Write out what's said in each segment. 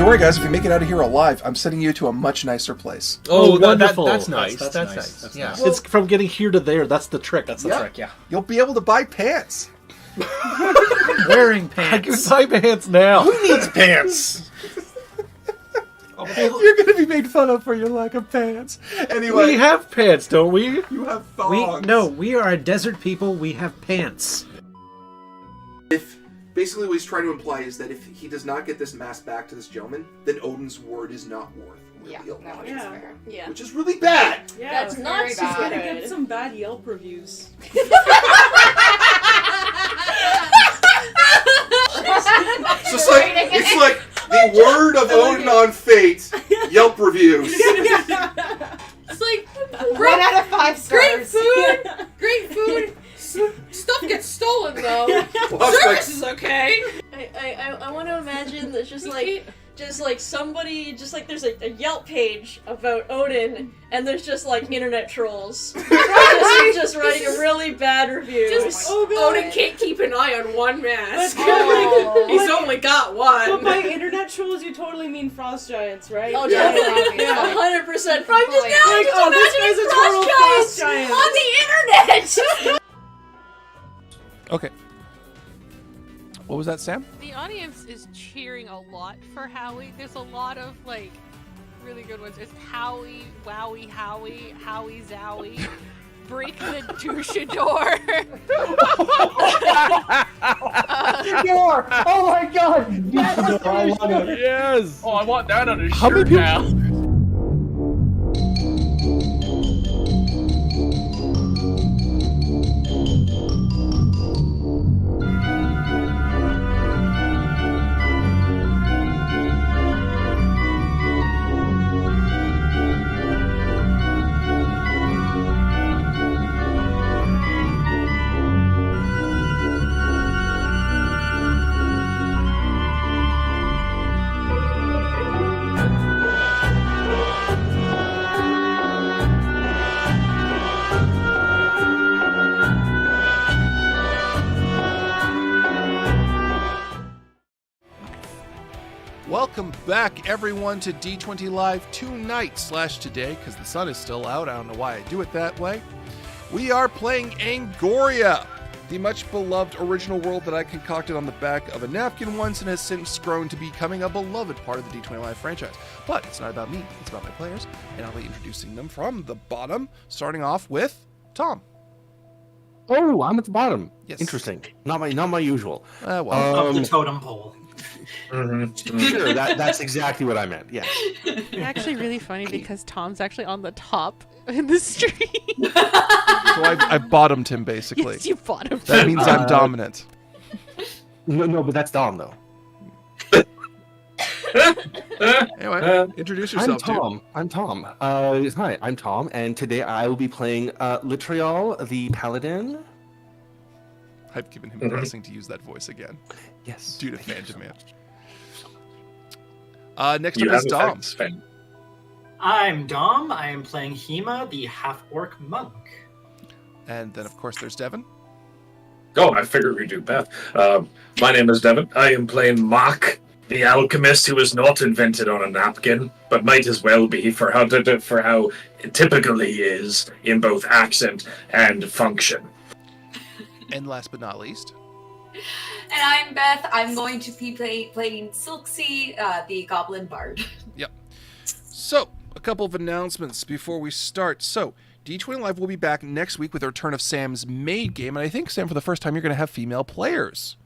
don't worry, guys. If you make it out of here alive, I'm sending you to a much nicer place. Oh, wonderful. That's nice. That's nice. Yeah. It's from getting here to there. That's the trick. That's the trick, yeah. You'll be able to buy pants. Wearing I can pants. buy pants now. Who needs pants? You're going to be made fun of for your lack of pants. Anyway, We have pants, don't we? you have thongs. We are a desert people. We have pants. Basically, what he's trying to imply is that if he does not get this mask back to this gentleman, then Odin's word is not worth really a lot. that is fair. Yeah. Which is really bad. Yeah, That's not very She's bad. gonna get some bad Yelp reviews. So it's like the word of Odin on Fate, Yelp reviews. It's like 1 out of 5 great stars. food, great food. Stuff gets stolen though. Service is okay. I want to imagine that just like somebody, just like there's a Yelp page about Odin, and there's just like internet trolls just writing a really bad review. Odin can't keep an eye on one mask. Oh. He's only got one. But by internet trolls, you totally mean frost giants, right? Oh, Yeah, definitely, obviously. 100%. I'm just now Like, just this imagining guy's a total frost frost giants giant. on the internet. Okay. What was that, Sam? The audience is cheering a lot for Howie. There's a lot of like really good ones. It's Howie, Wowie, Howie, Howie, Zowie, Break the Douchador. Door! Oh my god! I love it. Yes. Oh, I want that on a How many shirt people- now. Welcome back, everyone, to D20 Live tonight/today, because the sun is still out. I don't know why I do it that way. We are playing Angoriah, the much beloved original world that I concocted on the back of a napkin once and has since grown to becoming a beloved part of the D20 Live franchise. But it's not about me, it's about my players, and I'll be introducing them from the bottom, starting off with Tom. Oh, I'm at the bottom. Yes. Interesting. Not my usual. Well, Of the totem pole. Sure, that's exactly what I meant. Yes. It's actually really funny because Tom's actually on the top in the stream. so I bottomed him, basically. Yes, you bottom. That means I'm dominant. No, but that's Dom though. Anyway, introduce yourself, I'm Tom. Hi, I'm Tom, and today I will be playing Litriol, the Paladin. I've given him blessing to use that voice again. Yes. Due to fan demand. Next up is Dom. I'm Dom. I am playing Hema, the half-orc monk. And then, of course, there's Devin. Oh, I figured we'd do Beth. My name is Devin. I am playing Mark, the alchemist who was not invented on a napkin, but might as well be for how it typically is in both accent and function. And last but not least, And I'm Beth. I'm going to be playing Silksea, the goblin bard. Yep. So, a couple of announcements before we start. So, D20 Live will be back next week with the return of Sam's maid game, and I think, Sam, for the first time, you're going to have female players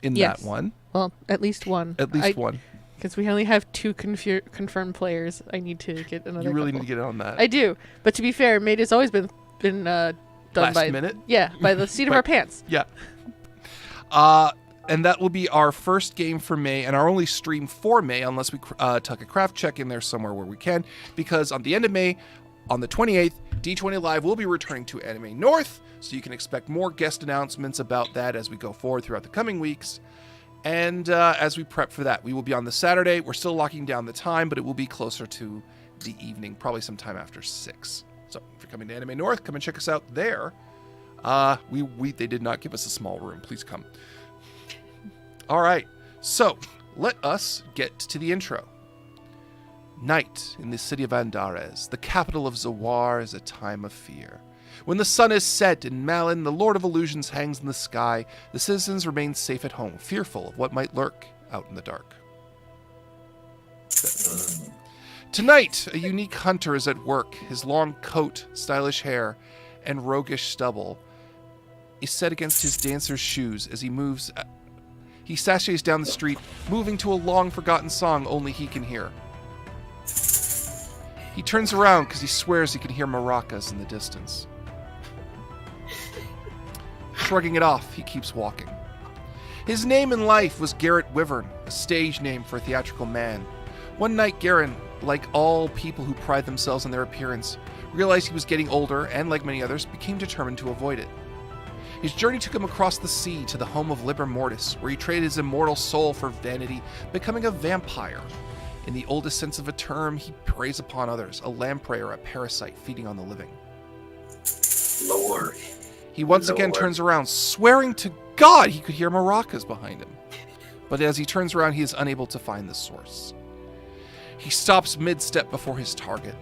in that one. Well, at least one. At least one. Because we only have 2 confirmed players. I need to get another. You really couple. need to get on that. I do, but to be fair, maid has always been done Last by minute? Yeah, by the seat of our pants. Yeah. And that will be our first game for May and our only stream for May, unless we tuck a craft check in there somewhere where we can, because on the end of May, on the 28th, D20 Live will be returning to Anime North, so you can expect more guest announcements about that as we go forward throughout the coming weeks. And as we prep for that, we will be on the Saturday. We're still locking down the time, but it will be closer to the evening, probably sometime after 6. So if you're coming to Anime North, come and check us out there. They did not give us a small room. Please come. All right. So let us get to the intro. Night in the city of Andares, the capital of Zawar, is a time of fear. When the sun is set and Malin, the Lord of Illusions, hangs in the sky, the citizens remain safe at home, fearful of what might lurk out in the dark. Tonight, a unique hunter is at work. His long coat, stylish hair, and roguish stubble is set against his dancer's shoes as he moves. He sashays down the street, moving to a long-forgotten song only he can hear. He turns around because he swears he can hear maracas in the distance. Shrugging it off, he keeps walking. His name in life was Garrett Wyvern, a stage name for a theatrical man. One night, Garrett, like all people who pride themselves on their appearance, realized he was getting older and, like many others, became determined to avoid it. His journey took him across the sea to the home of Liber Mortis, where he traded his immortal soul for vanity, becoming a vampire. In the oldest sense of a term, he preys upon others, a lamprey or a parasite feeding on the living. Lord. He once again turns around, swearing to God he could hear maracas behind him. But as he turns around, he is unable to find the source. He stops mid-step before his target,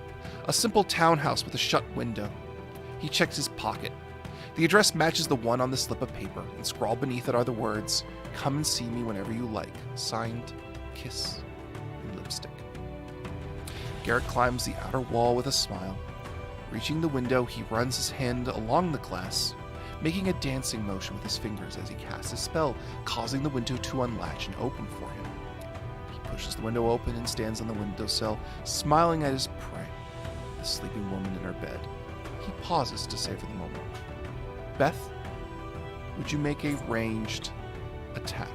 a simple townhouse with a shut window. He checks his pocket. The address matches the one on the slip of paper, and scrawled beneath it are the words, "Come and see me whenever you like," signed, Kiss, in lipstick. Garrett climbs the outer wall with a smile. Reaching the window, he runs his hand along the glass, making a dancing motion with his fingers as he casts a spell, causing the window to unlatch and open for him. He pushes the window open and stands on the windowsill, smiling at his prey, the sleeping woman in her bed. He pauses to savor the moment. Beth, would you make a ranged attack?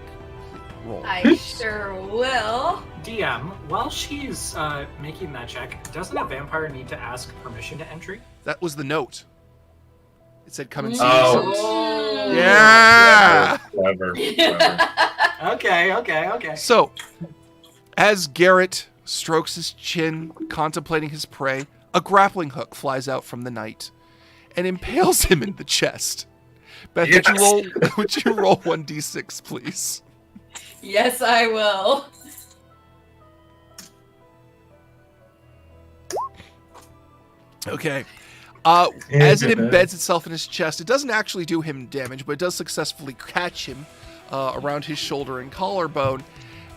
Roll. I sure will. DM, while she's making that check, doesn't a vampire need to ask permission to entry? That was the note. It said, "Come and see Oh. me." Oh. Yeah! Clever. Okay. So, as Garrett strokes his chin, contemplating his prey, a grappling hook flies out from the night and impales him in the chest. Beth, Yes. would you roll 1d6, please? Yes, I will. Okay. As it embeds itself in his chest, it doesn't actually do him damage, but it does successfully catch him around his shoulder and collarbone.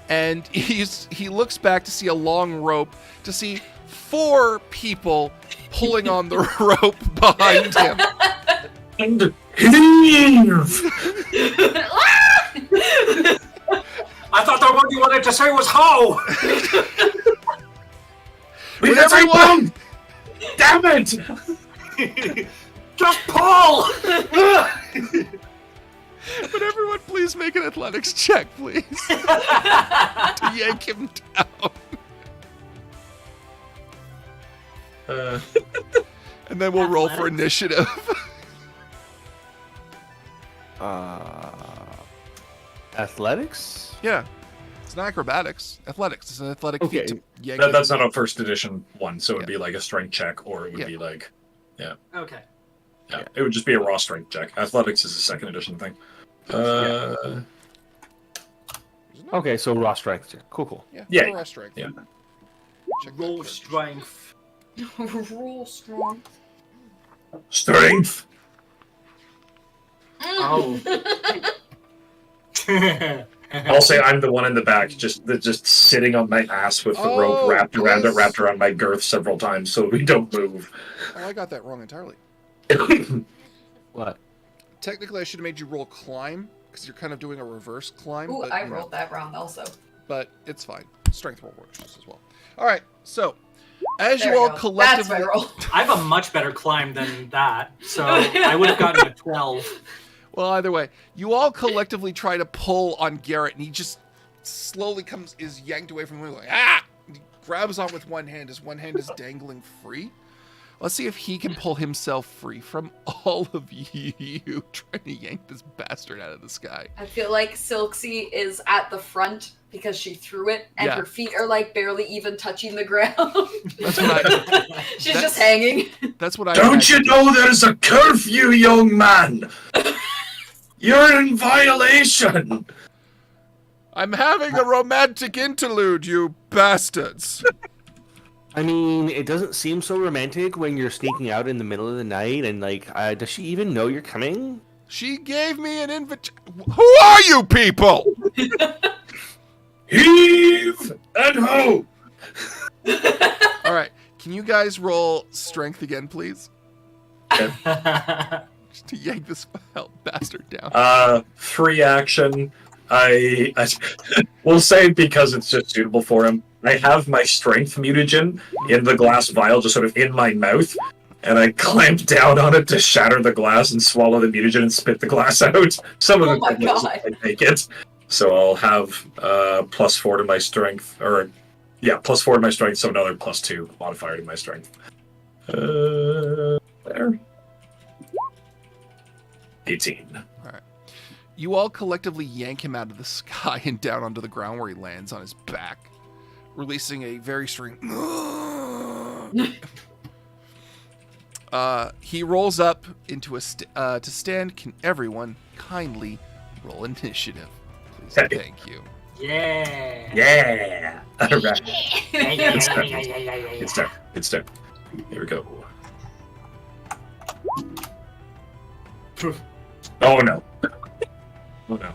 And he looks back to see a long rope, to see 4 people pulling on the rope behind him. And heave! I thought the word you wanted to say was how! Would everyone! Damn it! Just pull! Would everyone please make an athletics check, please? To yank him down. And then we'll roll for initiative. Athletics? Yeah. It's not acrobatics. Athletics. It's an athletic feat to yank him. That's not a first edition one, so it would be like a strength check, or it would be like, Okay. yeah, it would just be a raw strength check. Athletics is a second edition thing. Okay, so raw strength. Cool. Yeah. Raw strength. Yeah. Check that Roll courage. strength. Roll strong. Strength. Oh. I'll say I'm the one in the back, just sitting on my ass with the rope wrapped around my girth several times so we don't move. Oh, I got that wrong entirely. What? Technically, I should have made you roll climb, because you're kind of doing a reverse climb. Ooh, but, I rolled that wrong also. But it's fine. Strength roll works just as well. All right, so as There you we all go. collectively... That's my roll. I have a much better climb than that, so I would have gotten a 12. Well, either way, you all collectively try to pull on Garrett, and he just slowly is yanked away from him. Like, ah! And he grabs on with one hand. His one hand is dangling free. Let's see if he can pull himself free from all of you trying to yank this bastard out of the sky. I feel like Silksy is at the front because she threw it, and Yeah. her feet are like barely even touching the ground. That's what I. She's just hanging. That's what I. Don't you know there's a curfew, young man? You're in violation. I'm having a romantic interlude, you bastards. I mean, it doesn't seem so romantic when you're sneaking out in the middle of the night and, like, does she even know you're coming? She gave me an invitation. Who are you people? Heave and ho! All right. Can you guys roll strength again, please? Just to yank this bastard down. 3 action. I will say, because it's just suitable for him, I have my strength mutagen in the glass vial, just sort of in my mouth, and I clamp down on it to shatter the glass and swallow the mutagen and spit the glass out. Some of my the God. I take it. So I'll have +4 to my strength, or yeah, +4 to my strength, so another +2 modifier to my strength. There. 18. You all collectively yank him out of the sky and down onto the ground where he lands on his back, releasing a very string. He rolls up into a to stand. Can everyone kindly roll initiative, please? Thank you. Yeah. Yeah. All right. Yeah. Good start. Here we go. Oh no. Oh no.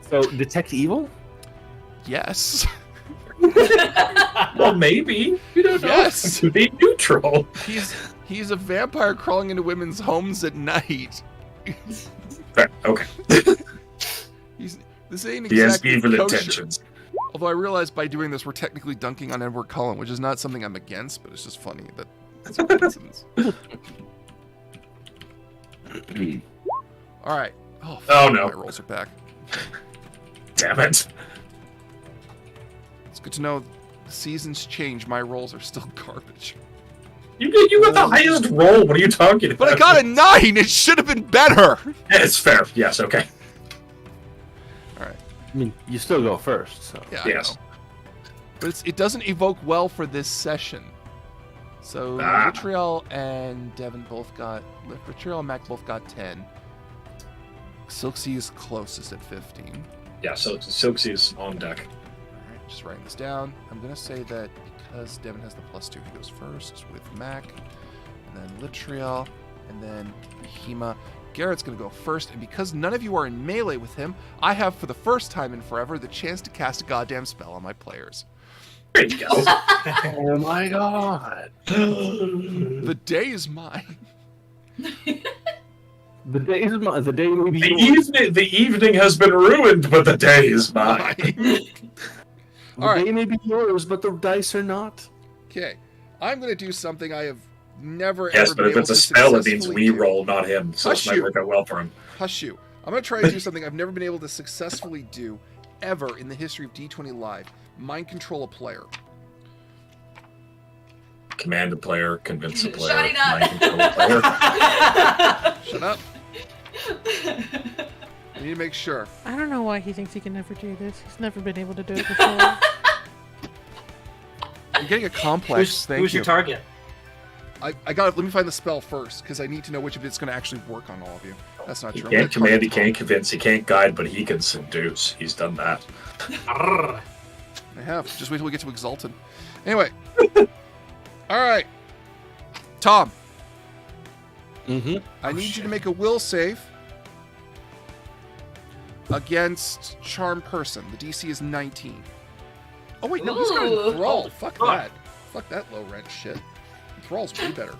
So, detect evil? Yes. Well, maybe. You don't know. Yes. To be neutral. He's a vampire crawling into women's homes at night. Okay. This ain't He has exactly evil kosher. intentions. Although I realize by doing this, we're technically dunking on Edward Cullen, which is not something I'm against, but it's just funny that that's a coincidence. All right. Oh, no. My rolls are back. Damn it. It's good to know the seasons change. My rolls are still garbage. You got the highest roll. What are you talking about? But I got a 9. It should have been better. It's fair. Yes. Okay. All right. I mean, you still go first, so. Yeah. Yes. I know. But it doesn't evoke well for this session. So Vitriol and Devin both got. Vitriol and Mac both got 10. Silksy is closest at 15. Yeah. So Silksy's on deck. All right, just writing this down. I'm gonna say that because Devin has the +2, he goes first with Mac, and then Litriol, and then Hema. Garrett's gonna go first, and because none of you are in melee with him, I have, for the first time in forever, the chance to cast a goddamn spell on my players. There you go. Oh my god. The day is mine. The day is mine. The day may be The evening has been ruined, but the day is mine. The day may be yours, but the dice are not. Okay, I'm gonna do something I have never Yes, ever but been if able it's a to spell, it means successfully we do. roll, not him. So Hush it might you. work out well for him. Hush you. I'm gonna try to do something I've never been able to successfully do ever in the history of D20 Live. Mind control a player. Command a player, convince a player, Shut it up. mind control a player. Shut up. I need to make sure. I don't know why he thinks he can never do this. He's never been able to do it before. I'm getting a complex. Thank Who's you. your target? I got. Let me find the spell first because I need to know which of it's going to actually work on all of you. That's not He true. can't command, he can't convince, he can't guide, but he can seduce. He's done that. Arrgh. I have. Just wait till we get to Exalted. Anyway. All right. Tom, Mm-hmm. I need you to make a will save against Charm Person. The DC is 19. Oh wait, no, he's got Ooh. Enthrall. Fuck fuck. that. Fuck that low rent shit. Enthrall's way better.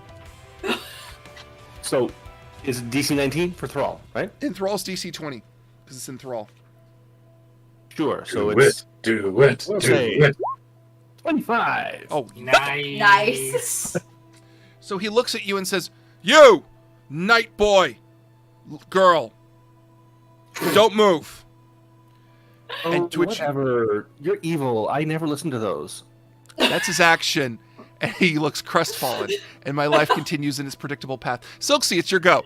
So, is it DC 19 for Thrall, right? Enthrall's DC 20 because it's Enthrall. Sure. So Do it's do it, do Okay. it. 25. Oh, Nice. Nice. so he looks at you and says, "You, night boy, girl, don't move." Oh, And to which- whatever. You're evil. I never listened to those. That's his action. And he looks crestfallen. And my life continues in its predictable path. Silksy, it's your go.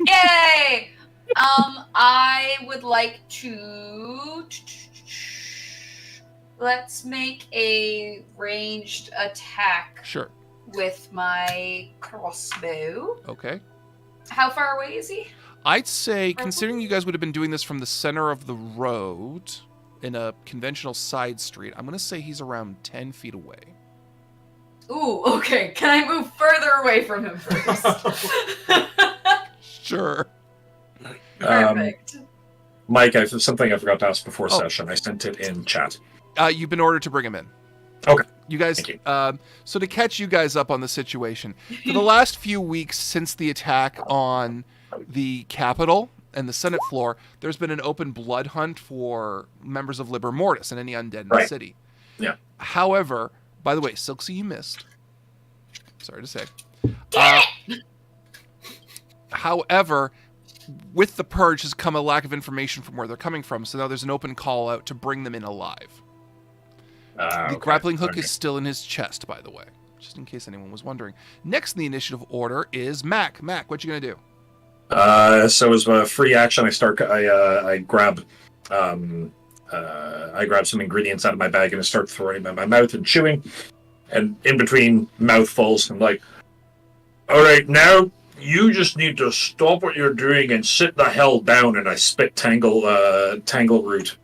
Yay! I would like to. Let's make a ranged attack Sure. with my crossbow. Okay. How far away is he? I'd say, considering you guys would have been doing this from the center of the road in a conventional side street, I'm going to say he's around 10 feet away. Ooh, okay. Can I move further away from him first? Sure. Perfect. Mike, something I forgot to ask before session. I sent it in chat. You've been ordered to bring him in. Okay. You guys, Thank you. so to catch you guys up on the situation, for the last few weeks since the attack on the Capitol and the Senate floor, there's been an open blood hunt for members of Liber Mortis and any undead in the city. Yeah. However, by the way, Silksy, you missed. Sorry to say. However, with the purge has come a lack of information from where they're coming from, so now there's an open call out to bring them in alive. The grappling hook is still in his chest, by the way, just in case anyone was wondering. Next in the initiative order is Mac. Mac, what you gonna do? So as a free action, I grab some ingredients out of my bag and I start throwing them in my mouth and chewing. And in between mouthfuls, I'm like, "All right, now you just need to stop what you're doing and sit the hell down." And I spit tangle root,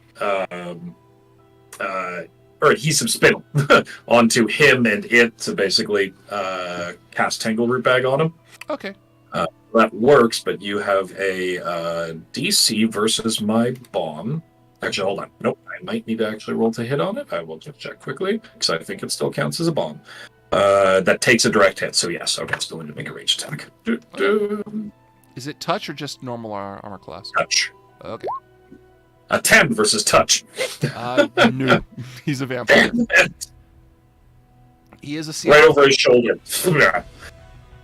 or adhesive spittle onto him and it to basically cast tangle root bag on him. Okay. That works, but you have a DC versus my bomb. Actually, hold on. Nope, I might need to actually roll to hit on it. I will just check quickly, because I think it still counts as a bomb. That takes a direct hit, so yes, okay, still need to make a range attack. Is it touch or just normal armor class? Touch. Okay. A 10 versus touch. No. He's a vampire. He is a CR. Right over his shoulder.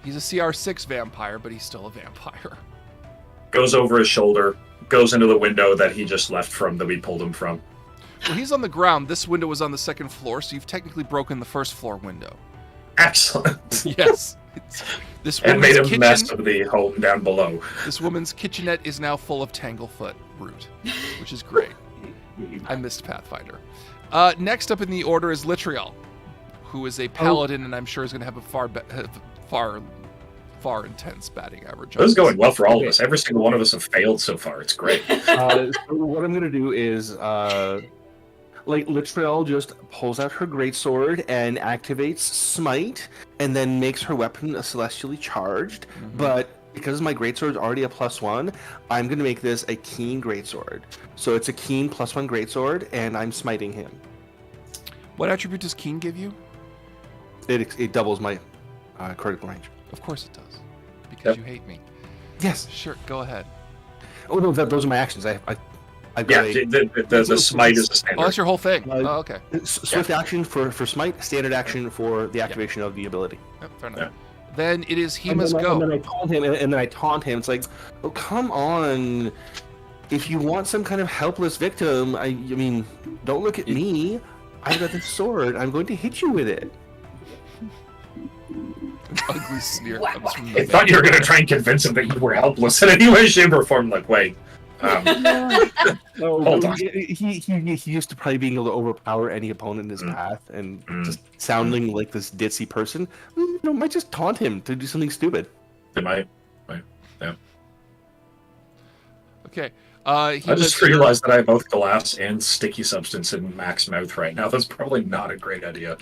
He's a CR6 vampire, but he's still a vampire. Goes over his shoulder, goes into the window that he just left from, that we pulled him from. Well, he's on the ground. This window was on the second floor, so you've technically broken the first floor window. Excellent. Yes. This And made a kitchen, mess of the home down below. This woman's kitchenette is now full of Tanglefoot root, which is great. I missed Pathfinder. Next up in the order is Litriel, who is a paladin, and I'm sure is going to have a far intense batting average. This is going well for all of us. Every single one of us have failed so far. It's great. So what I'm going to do is, Litriel just pulls out her greatsword and activates Smite, and then makes her weapon celestially charged. Mm-hmm. But because my greatsword's already a +1, I'm going to make this a keen greatsword. So it's a keen +1 greatsword, and I'm smiting him. What attribute does keen give you? It doubles my critical range. Of course it does, because you hate me. Yes. Sure, go ahead. Oh no, those are my actions. I've got the smite is the standard. Oh, that's your whole thing. Oh, okay. Swift action for smite, standard action for the activation of the ability. Yep, fair enough. Then it is Hima's go. And then I taunt him, It's like, oh, come on. If you want some kind of helpless victim, I mean, don't look at me. I've got this sword. I'm going to hit you with it. An ugly sneer comes from I thought you were going to try and convince him that you were helpless in any way, shape, or form. Like, wait. Hold on. He used to probably being able to overpower any opponent in his path and just sounding like this ditzy person. Might just taunt him to do something stupid. It might. Yeah. Okay. I just realized that I have both glass and sticky substance in Mac's mouth right now. That's probably not a great idea.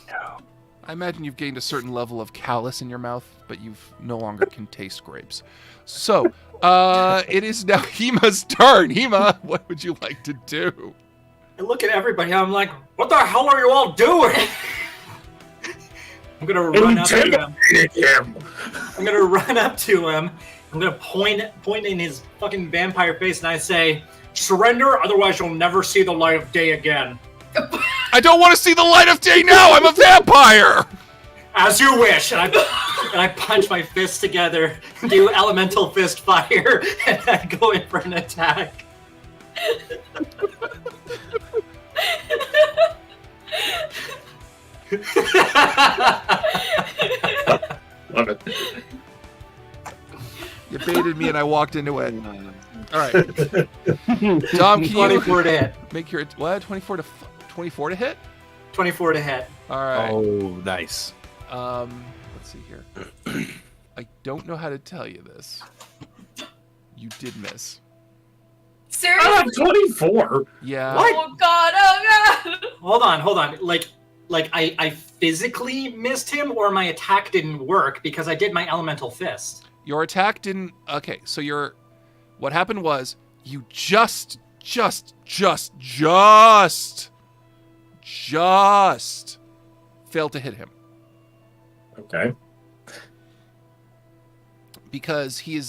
No. I imagine you've gained a certain level of callus in your mouth, but you no longer can taste grapes. So, it is now Hima's turn. Hima, what would you like to do? I look at everybody, I'm like, what the hell are you all doing? I'm gonna run up to him. I'm gonna run up to him. I'm gonna point in his fucking vampire face, and I say, "Surrender, otherwise you'll never see the light of day again." I don't want to see the light of day now. I'm a vampire. As you wish. And I punch my fists together, do elemental fist fire, and I go in for an attack. Love it. You baited me and I walked into it. All right. Dom, can 24 to hit. Make your what? 24 to hit? 24 to hit. All right. Oh, nice. Let's see here. I don't know how to tell you this. You did miss. Seriously? 24. Yeah. Oh god, oh god! Hold on. Like I physically missed him, or my attack didn't work because I did my elemental fist. Your attack didn't. Okay, so what happened was you just failed to hit him. Okay. Because he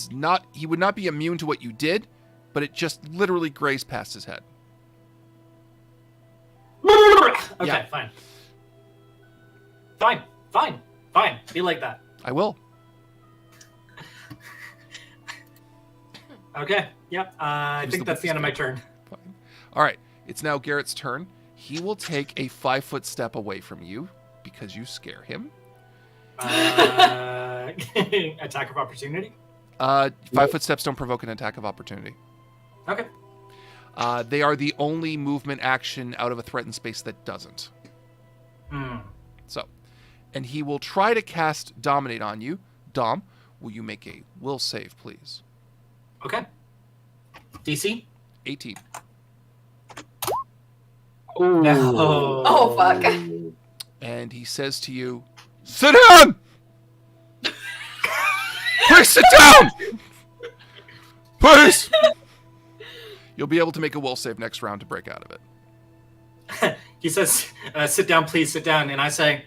would not be immune to what you did, but it just literally grazed past his head. Okay, Yeah. Fine. Be like that. I will. Okay. Yep. I think that's the end of my turn. Fine. All right. It's now Garrett's turn. He will take a 5-foot step away from you because you scare him. Attack of opportunity. 5-foot steps don't provoke an attack of opportunity. Okay. They are the only movement action out of a threatened space that doesn't. So, and he will try to cast Dominate on you. Dom, will you make a will save, please? Okay. DC? 18. No. Oh fuck. And he says to you, sit down! Please sit down! Please! You'll be able to make a will save next round to break out of it. He says, sit down, please sit down. And I say,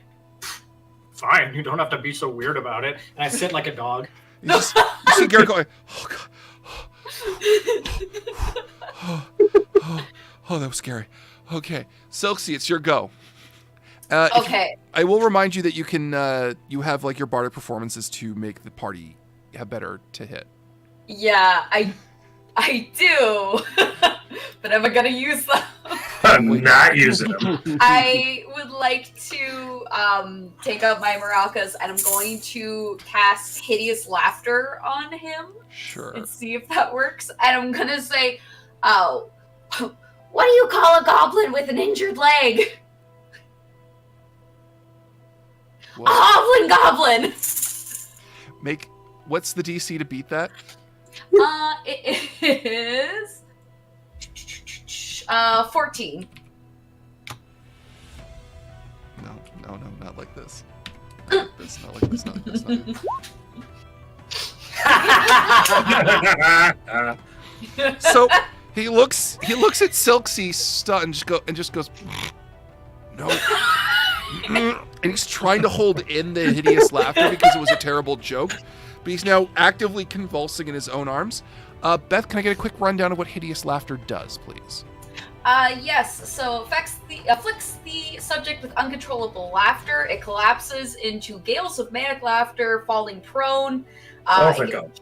fine, you don't have to be so weird about it. And I sit like a dog. You see Garrett going, oh, God. Oh, that was scary. Okay. Silksy, it's your go. Okay. I will remind you that you can, you have like your bardic performances to make the party have better to hit. Yeah, I do. But am I gonna use them? I'm not using them. I would like to take out my maracas and I'm going to cast Hideous Laughter on him. Sure. And see if that works. And I'm gonna say, oh, what do you call a goblin with an injured leg? What? A hoblin goblin! What's the DC to beat that? It is 14. No, not like this. Not like this, not like this, not like this, not like this. So he looks at Silksy and just goes, no. And he's trying to hold in the hideous laughter because it was a terrible joke. But he's now actively convulsing in his own arms. Beth, can I get a quick rundown of what hideous laughter does, please? Yes, so afflicts the subject with uncontrollable laughter. It collapses into gales of manic laughter, falling prone.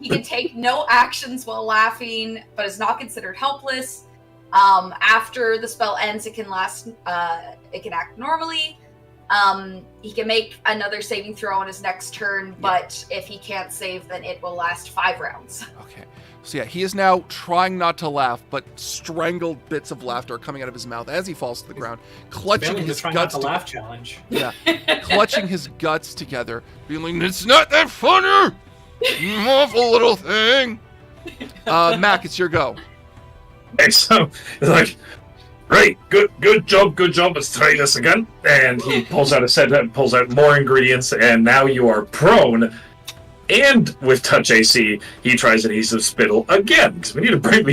He can take no actions while laughing, but is not considered helpless. After the spell ends, it can act normally. He can make another saving throw on his next turn, but if he can't save, then it will last 5 rounds. Okay. So yeah, he is now trying not to laugh, but strangled bits of laughter are coming out of his mouth as he falls to the ground, clutching his guts. Laugh challenge. Yeah, clutching his guts together, being like, "It's not that funny, you awful little thing." Mac, it's your go. Okay, so it's like, right, good job. Let's try this again. And he pulls out a set and pulls out more ingredients, and now you are prone. And with touch AC, he tries adhesive spittle again because we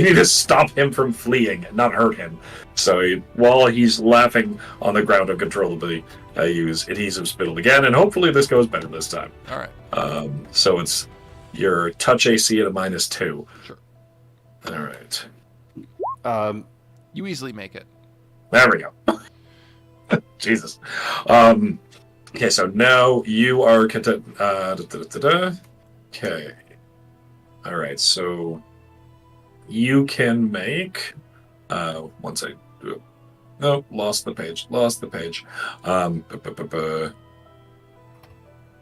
need to stop him from fleeing and not hurt him. So while he's laughing on the ground uncontrollably, I use adhesive spittle again, and hopefully this goes better this time. All right. So it's your touch AC at a -2. Sure. All right. You easily make it. There we go. Jesus. Okay, so now you are... Okay. All right, so you can make... once I... No, lost the page.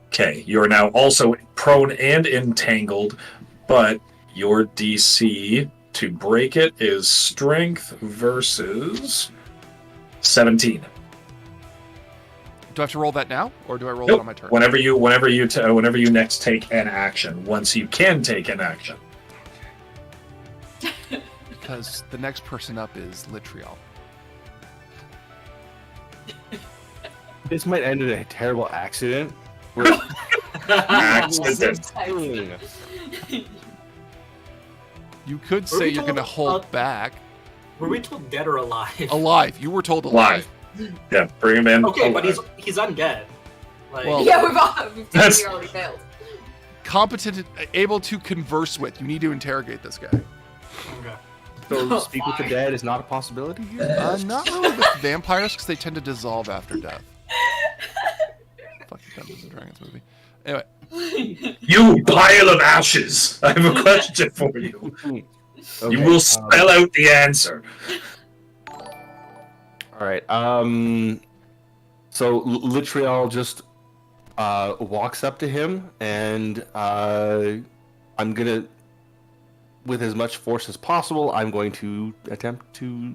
Okay, you are now also prone and entangled, but your DC to break it is strength versus 17. Do I have to roll that now, or do I roll Nope. it on my turn? Whenever you next take an action, once you can take an action. because the next person up is Litriel. This might end in a terrible accident. Accident. You could say you're going to hold back. Were we told dead or alive? Alive. You were told alive. Yeah, bring him in. Okay, alive. but he's undead. Like, Well, Yeah, we've technically already failed. competent, able to converse with. You need to interrogate this guy. okay. So speak with the dead is not a possibility here? Not really with vampires, because they tend to dissolve after death. Fucking Dungeons and Dragons movie. Anyway, You pile of ashes! I have a question for you. Okay, You will spell out the answer. All right. So Litriel just walks up to him, and I'm gonna, with as much force as possible, I'm going to attempt to,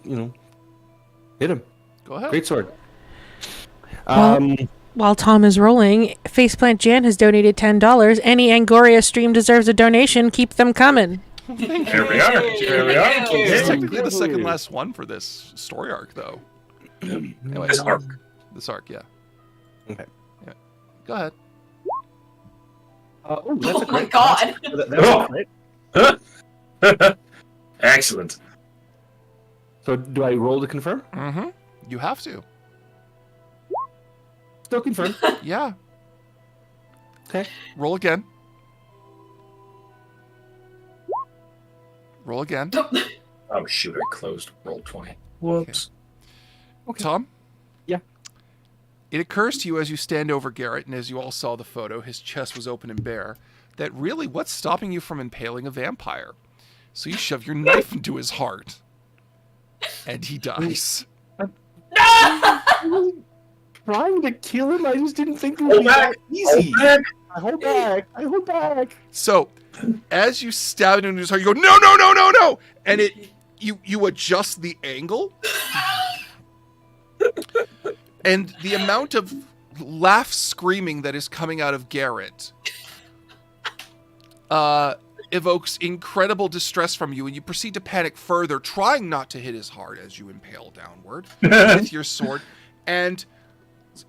hit him. go ahead. Great sword. While Tom is rolling, Faceplant Jan has donated $10. Any Angoriah stream deserves a donation. Keep them coming. Here we are. Here we are. It's technically the second last one for this story arc, though. Anyway, This arc. This arc, yeah. Okay. Yeah. Go ahead. Oh, that's a Oh my crit. god. That's a crit. Excellent. So do I roll to confirm? Mm-hmm. You have to. Still confirm. Yeah. Okay. Roll again. Roll again. Oh shoot! I closed roll 20. Whoops. Okay. Tom? Yeah. It occurs to you as you stand over Garrett, and as you all saw the photo, his chest was open and bare, that really what's stopping you from impaling a vampire? So you shove your knife into his heart. And he dies. Trying to kill him, I just didn't think it would Hold be back. that easy. Hold back. I hold back. So, as you stab it into his heart, you go, no, no, no, no, no! And you adjust the angle. And the amount of laugh screaming that is coming out of Garrett evokes incredible distress from you, and you proceed to panic further, trying not to hit his heart as you impale downward with your sword. And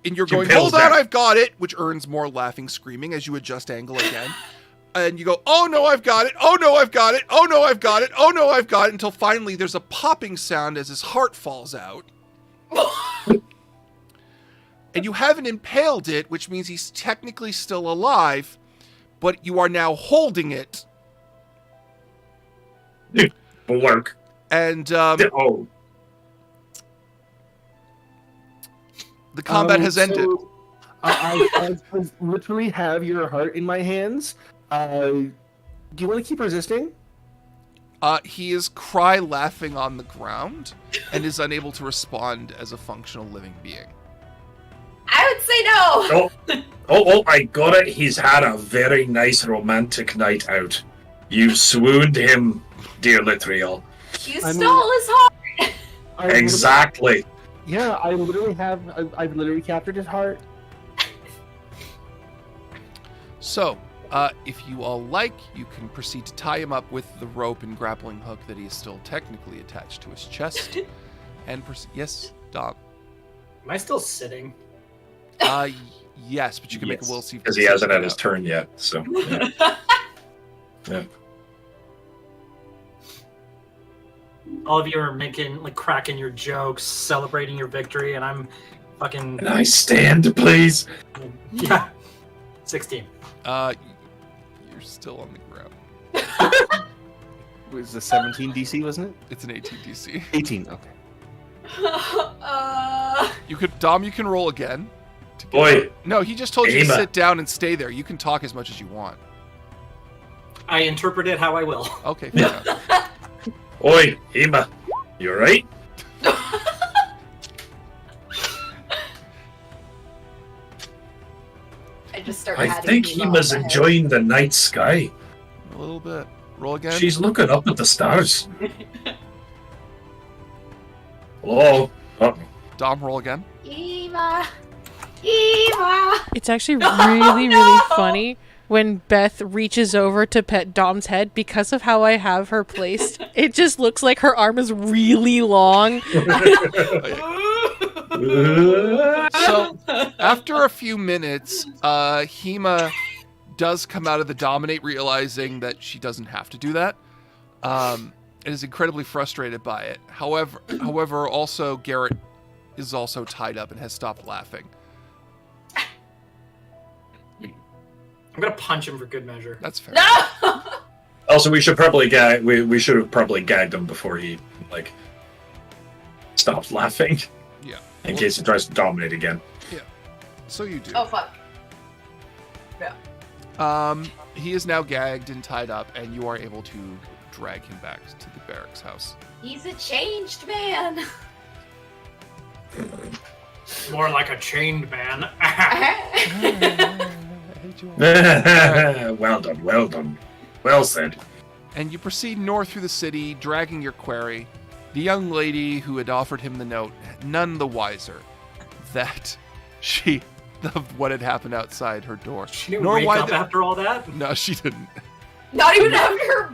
you're going, hold on, I've got it, which earns more laughing screaming as you adjust angle again. And you go, oh no, I've got it, oh no, I've got it, oh no, I've got it, oh no, I've got it, until finally there's a popping sound as his heart falls out. And you haven't impaled it, which means he's technically still alive, but you are now holding it. Work. And Oh. the combat has ended. So, I literally have your heart in my hands. Do you want to keep resisting? He is cry laughing on the ground and is unable to respond as a functional living being. I would say no. Oh, I got it. He's had a very nice romantic night out. You've swooned him, dear Litriel. You stole his heart. Exactly. Yeah, I've literally captured his heart. So, if you all like, you can proceed to tie him up with the rope and grappling hook that he is still technically attached to his chest. And yes, Dom. Am I still sitting? Yes, but you can make a will see because he hasn't had his turn yet. So. Yeah. Yeah. All of you are cracking your jokes, celebrating your victory, and I'm fucking. Can I stand, please? Yeah. 16. You're still on the ground. It was a 17 DC, wasn't it? It's an 18 DC. 18, okay. You could, Dom, you can roll again. Boy. No, he just told you to Ema. sit down and stay there. You can talk as much as you want. I interpret it how I will. Okay, fair enough. Oi, Ema. You alright? I just start. I think Ema's enjoying the night sky. A little bit. Roll again. She's looking up at the stars. Hello? Oh. Dom, roll again. Eva. Eva. It's actually really, really funny when Beth reaches over to pet Dom's head, because of how I have her placed, it just looks like her arm is really long. So, after a few minutes, Hema does come out of the dominate, realizing that she doesn't have to do that. And is incredibly frustrated by it. However, also Garrett is also tied up and has stopped laughing. I'm gonna punch him for good measure. That's fair. No! Also, we should probably we should have probably gagged him before he stops laughing. Yeah. In case he tries to dominate again. Yeah. So you do. Oh fuck. Yeah. He is now gagged and tied up, and you are able to drag him back to the barracks house. He's a changed man. More like a chained man. Well done, well done. Well said. And you proceed north through the city, dragging your quarry. The young lady who had offered him the note, none the wiser that of what had happened outside her door. She didn't wake up after all that? No, she didn't. Not even after her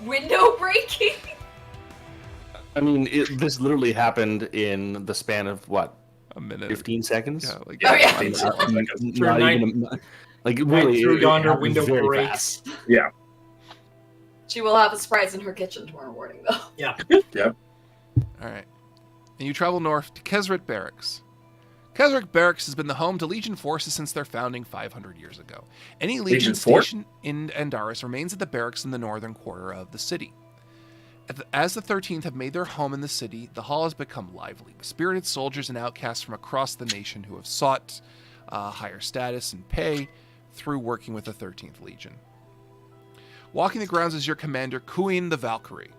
window breaking? I mean, this literally happened in the span of what? A minute. 15 seconds? Yeah, like 15 seconds. Not even really. Through yonder window very breaks. fast. Yeah. She will have a surprise in her kitchen tomorrow morning, though. Yeah. Yep. All right. And you travel north to Keswick Barracks. Keswick Barracks has been the home to Legion forces since their founding 500 years ago. Any Legion station in Andaris remains at the barracks in the northern quarter of the city. As the 13th have made their home in the city, the hall has become lively. Spirited soldiers and outcasts from across the nation who have sought higher status and pay through working with the 13th Legion. Walking the grounds is your commander, Kuin the Valkyrie.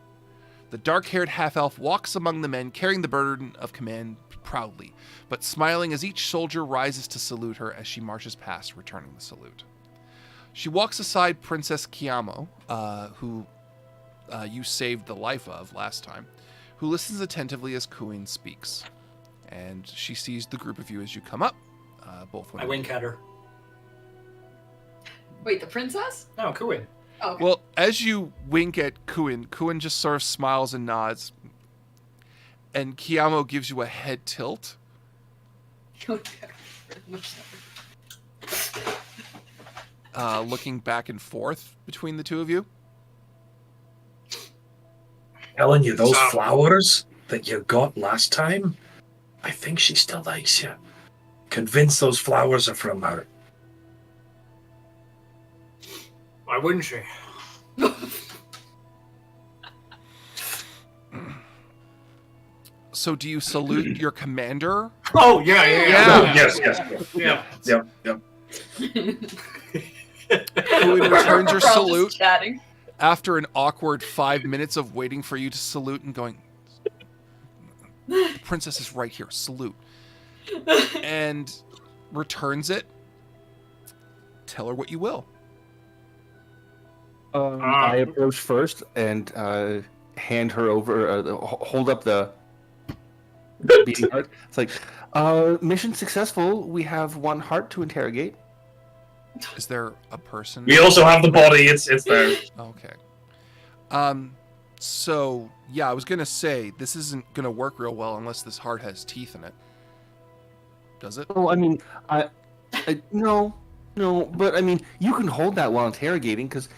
The dark-haired half-elf walks among the men, carrying the burden of command proudly, but smiling as each soldier rises to salute her as she marches past, returning the salute. She walks aside Princess Kiamo, who you saved the life of last time, who listens attentively as Kuin speaks. And she sees the group of you as you come up. Both women. I wink at her. Wait, the princess? No, Kuin. Oh, okay. Well, as you wink at Kuin just sort of smiles and nods. And Kiamo gives you a head tilt. Looking back and forth between the two of you. Telling you, those flowers that you got last time, I think she still likes you. Convinced those flowers are from her. Why wouldn't she? So do you salute your commander? Oh, yeah. Yes. Kuin returns your We're all salute. just chatting. After an awkward 5 minutes of waiting for you to salute and going, the princess is right here, salute. And returns it. Tell her what you will. I approach first and hand her over, hold up the beating heart. It's like, mission successful. We have one heart to interrogate. Is there a person? We also have the body. It's there. Okay. So yeah, I was gonna say this isn't gonna work real well unless this heart has teeth in it. Does it? Well, I mean, no, but I mean, you can hold that while interrogating because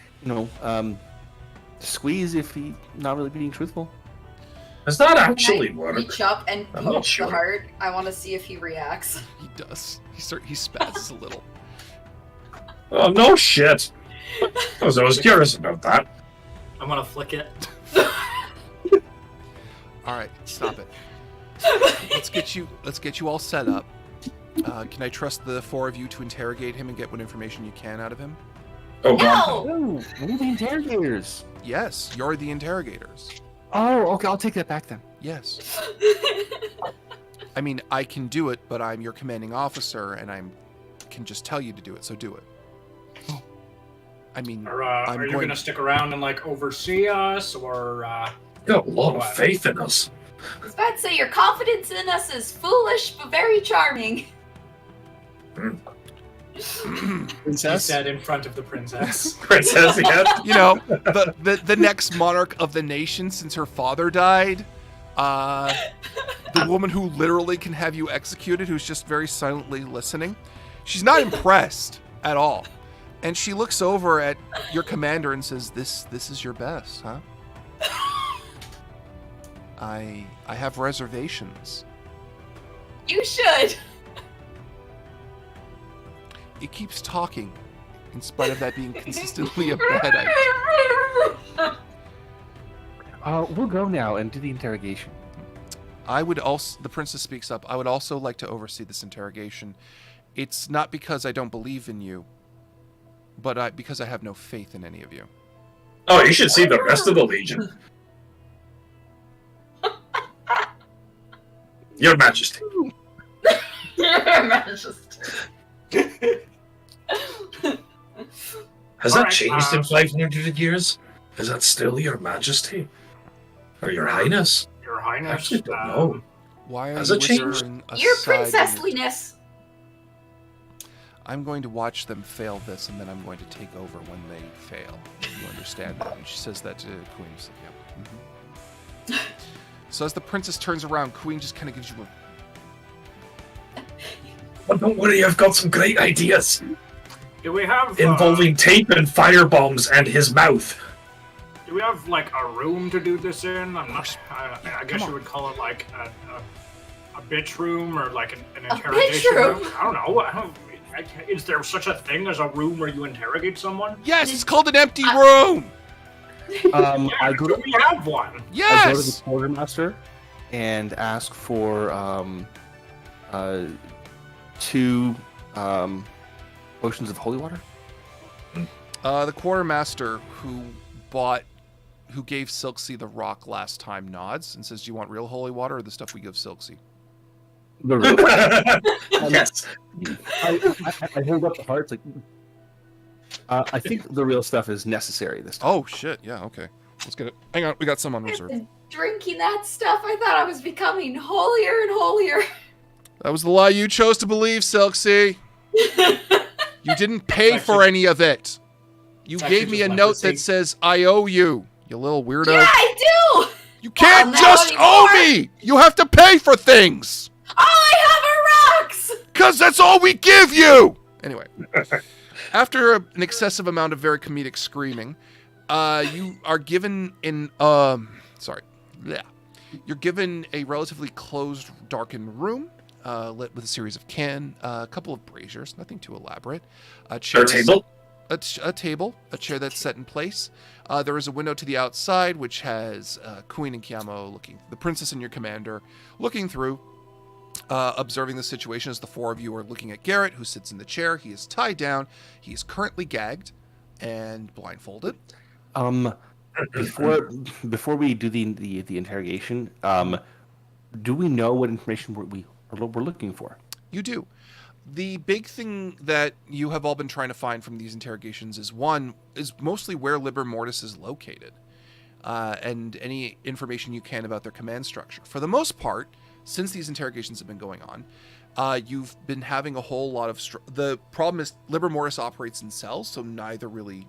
squeeze if he's not really being truthful. Does that actually Can I work? reach up and I'm not poke sure. the heart? I want to see if he reacts. He does. He spazzes a little. Oh, no shit. I was curious about that. I'm gonna flick it. All right, stop it. Let's get you all set up. Can I trust the four of you to interrogate him and get what information you can out of him? Oh, God. No! We're the interrogators. Yes, you're the interrogators. Oh, okay, I'll take that back then. Yes. I mean, I can do it, but I'm your commanding officer, and I can just tell you to do it, so do it. I mean, Are you gonna stick around and oversee us, or? You got a lot of faith in us. I was about to say your confidence in us is foolish but very charming. He said in front of the princess. Princess, yes. You know, the next monarch of the nation since her father died. The woman who literally can have you executed, who's just very silently listening. She's not impressed at all. And she looks over at your commander and says, This is your best, huh? I have reservations. You should. It keeps talking, in spite of that being consistently a bad idea. We'll go now and do the interrogation. I would also, the princess speaks up, I would also like to oversee this interrogation. It's not because I don't believe in you, but because I have no faith in any of you. Oh, you should see the rest of the Legion. Your Majesty. Your Majesty. Has that changed in 500 years? Is that still Your Majesty? Or Your Highness? Your Highness. I actually don't know. Why are Has you it changed? whispering Your aside? princessliness. I'm going to watch them fail this, and then I'm going to take over when they fail. You understand that? And she says that to Queen. She's like, yep. So as the princess turns around, Queen just kind of gives you a... Well, don't worry, I've got some great ideas. Do we have involving tape and firebombs and his mouth. Do we have like a room to do this in? I'm not. I guess you would call it like a bitch room or like an interrogation room. I don't know. Is there such a thing as a room where you interrogate someone? Yes, it's called an empty room. I go to, we have one. Yes. I go to the quartermaster and ask for 2 potions of holy water. The quartermaster who gave Silksy the rock last time nods and says, "Do you want real holy water or the stuff we give Silksy?" The real. Yes. I hold up the hearts like. I think the real stuff is necessary this time. Oh shit! Yeah. Okay. Let's get it. Hang on. We got some on reserve. Drinking that stuff, I thought I was becoming holier and holier. That was the lie you chose to believe, Silksy. You didn't pay for any of it. You gave me a note that says, "I owe you," you little weirdo. Yeah, I do! You can't just owe me! You have to pay for things! All I have are rocks! Because that's all we give you! Anyway. After an excessive amount of very comedic screaming, you are given You're given a relatively closed, darkened room, lit with a series of a couple of braziers, nothing too elaborate. A table, a chair that's set in place. There is a window to the outside, which has Queen and Kiamo the princess and your commander, looking through, observing the situation as the 4 of you are looking at Garrett, who sits in the chair. He is tied down. He is currently gagged and blindfolded. Before we do the interrogation, do we know what information we're looking for? You do. The big thing that you have all been trying to find from these interrogations is mostly where Liber Mortis is located, and any information you can about their command structure. For the most part, since these interrogations have been going on, you've been having a whole lot of... The problem is Liber Mortis operates in cells, so neither really...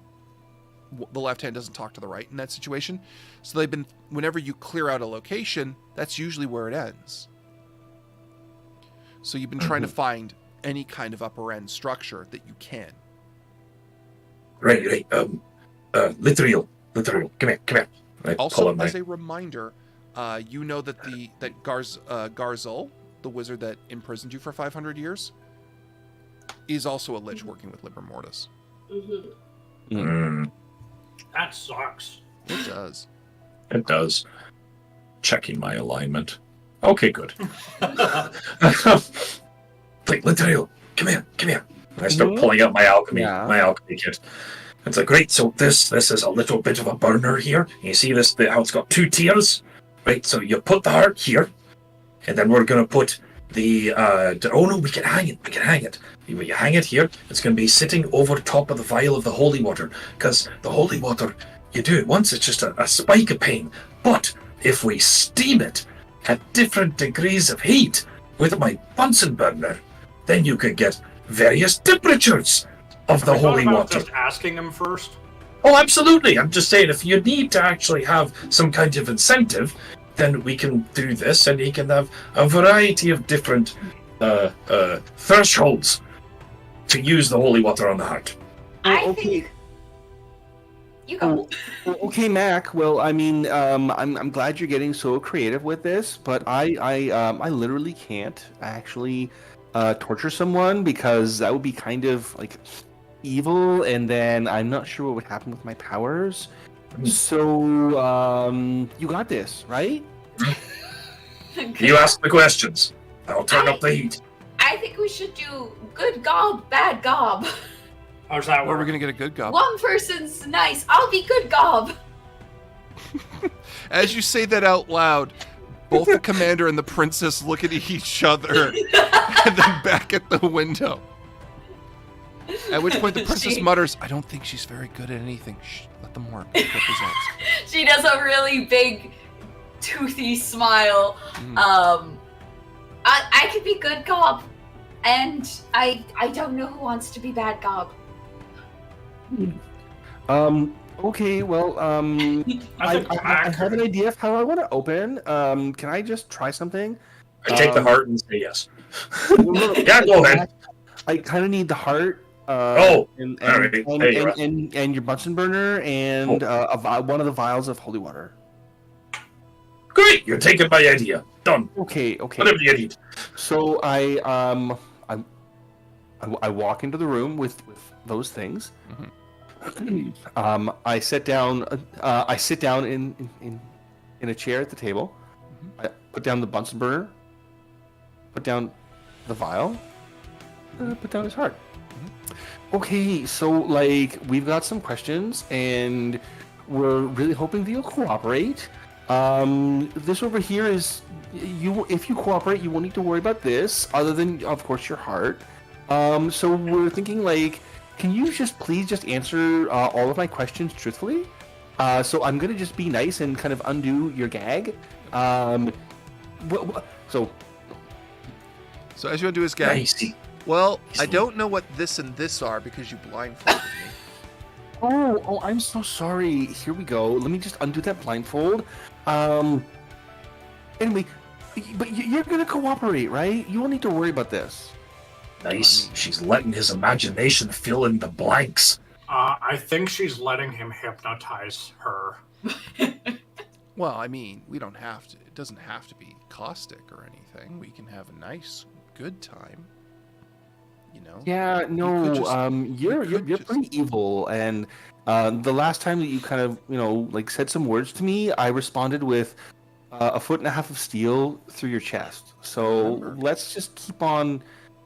The left hand doesn't talk to the right in that situation. So they've been... Whenever you clear out a location, that's usually where it ends. So you've been trying to find any kind of upper end structure that you can. Right. Litterial. Come here. Also, as a reminder, you know that Garzul, the wizard that imprisoned you for 500 years, is also a lich working with Liber Mortis. That sucks. It does. It does. Checking my alignment. Okay, good. Like, Litterial, come here. And I start pulling out my alchemy kit. It's like, great, so this is a little bit of a burner here. You see this, how it's got 2 tiers? Right, so you put the heart here, and then we're going to put we can hang it. When you hang it here, it's going to be sitting over top of the vial of the holy water, because the holy water, you do it once, it's just a spike of pain. But if we steam it at different degrees of heat with my Bunsen burner, then you could get various temperatures of the I thought holy about water. just asking him first. Oh, absolutely. I'm just saying, if you need to actually have some kind of incentive, then we can do this, and he can have a variety of different thresholds to use the holy water on the heart. I think you go. Okay, Mac. Well, I mean, I'm glad you're getting so creative with this, but I literally can't actually torture someone because that would be kind of like evil, and then I'm not sure what would happen with my powers. So, you got this, right? You ask the questions. I'll turn up the heat. I think we should do good gob, bad gob. How's that Where are we work? gonna get a good gob? One person's nice. I'll be good gob. As you say that out loud, both the commander and the princess look at each other and then back at the window. At which point the princess mutters, I don't think she's very good at anything. Shh, let them work. Get results. She does a really big, toothy smile. I could be good gob, and I don't know who wants to be bad gob. Okay, well, I have an idea of how I want to open. Can I just try something? I take the heart and say yes. Yeah, go ahead. I kind of need the heart. And your Bunsen burner and one of the vials of holy water. Great, you're taking my idea. Done. Okay. Whatever you need. So I walk into the room with those things. I sit down. I sit down in a chair at the table. I put down the Bunsen burner. Put down the vial. Put down his heart. Okay, so like we've got some questions, and we're really hoping that you'll cooperate. This over here is you. If you cooperate, you won't need to worry about this, other than of course your heart. So we're thinking like, can you please just answer all of my questions truthfully? So I'm gonna just be nice and kind of undo your gag. So as you undo his gag. Nice. Well, I don't know what this and this are because you blindfolded me. Oh, I'm so sorry. Here we go. Let me just undo that blindfold. Anyway, but you're gonna cooperate, right? You won't need to worry about this. Nice. She's letting his imagination fill in the blanks. I think she's letting him hypnotize her. Well, I mean, we don't have to. It doesn't have to be caustic or anything. We can have a nice, good time. You know? Yeah, no. You're pretty evil, and the last time that you kind of like said some words to me, I responded with 1.5 feet of steel through your chest. So let's just keep on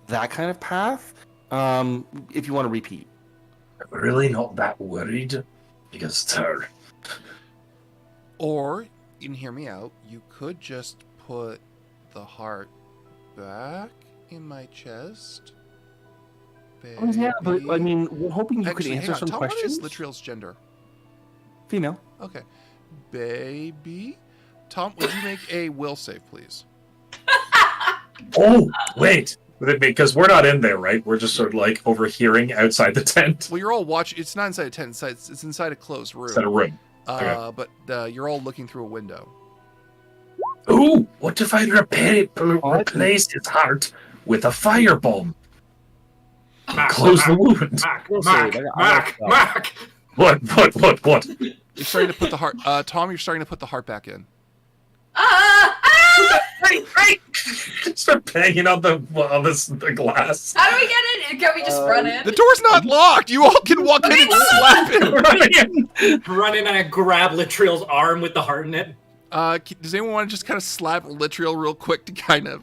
that kind of path. If you want to repeat. I'm really not that worried because it's her. Or, you can hear me out, you could just put the heart back in my chest. Baby. Oh, yeah, but I mean, we're hoping you could answer some Tom, questions. what is Litriel's gender? Female. Okay. Baby. Tom, would you make a will save, please? Oh, wait. Because we're not in there, right? We're just sort of like overhearing outside the tent. Well, you're all watching. It's not inside a tent. It's inside a closed room. Inside a room. Okay. But you're all looking through a window. Ooh, what if I replace his heart with a firebomb? Close the wound. Mac. What? You're starting to put the heart. Tom, you're starting to put the heart back in. Hey! Start banging on the glass. How do we get in? Can we just run in? The door's not locked. You all can walk in and slap him. Run in and I grab Litriel's arm with the heart in it. Does anyone want to just kind of slap Litriel real quick to kind of,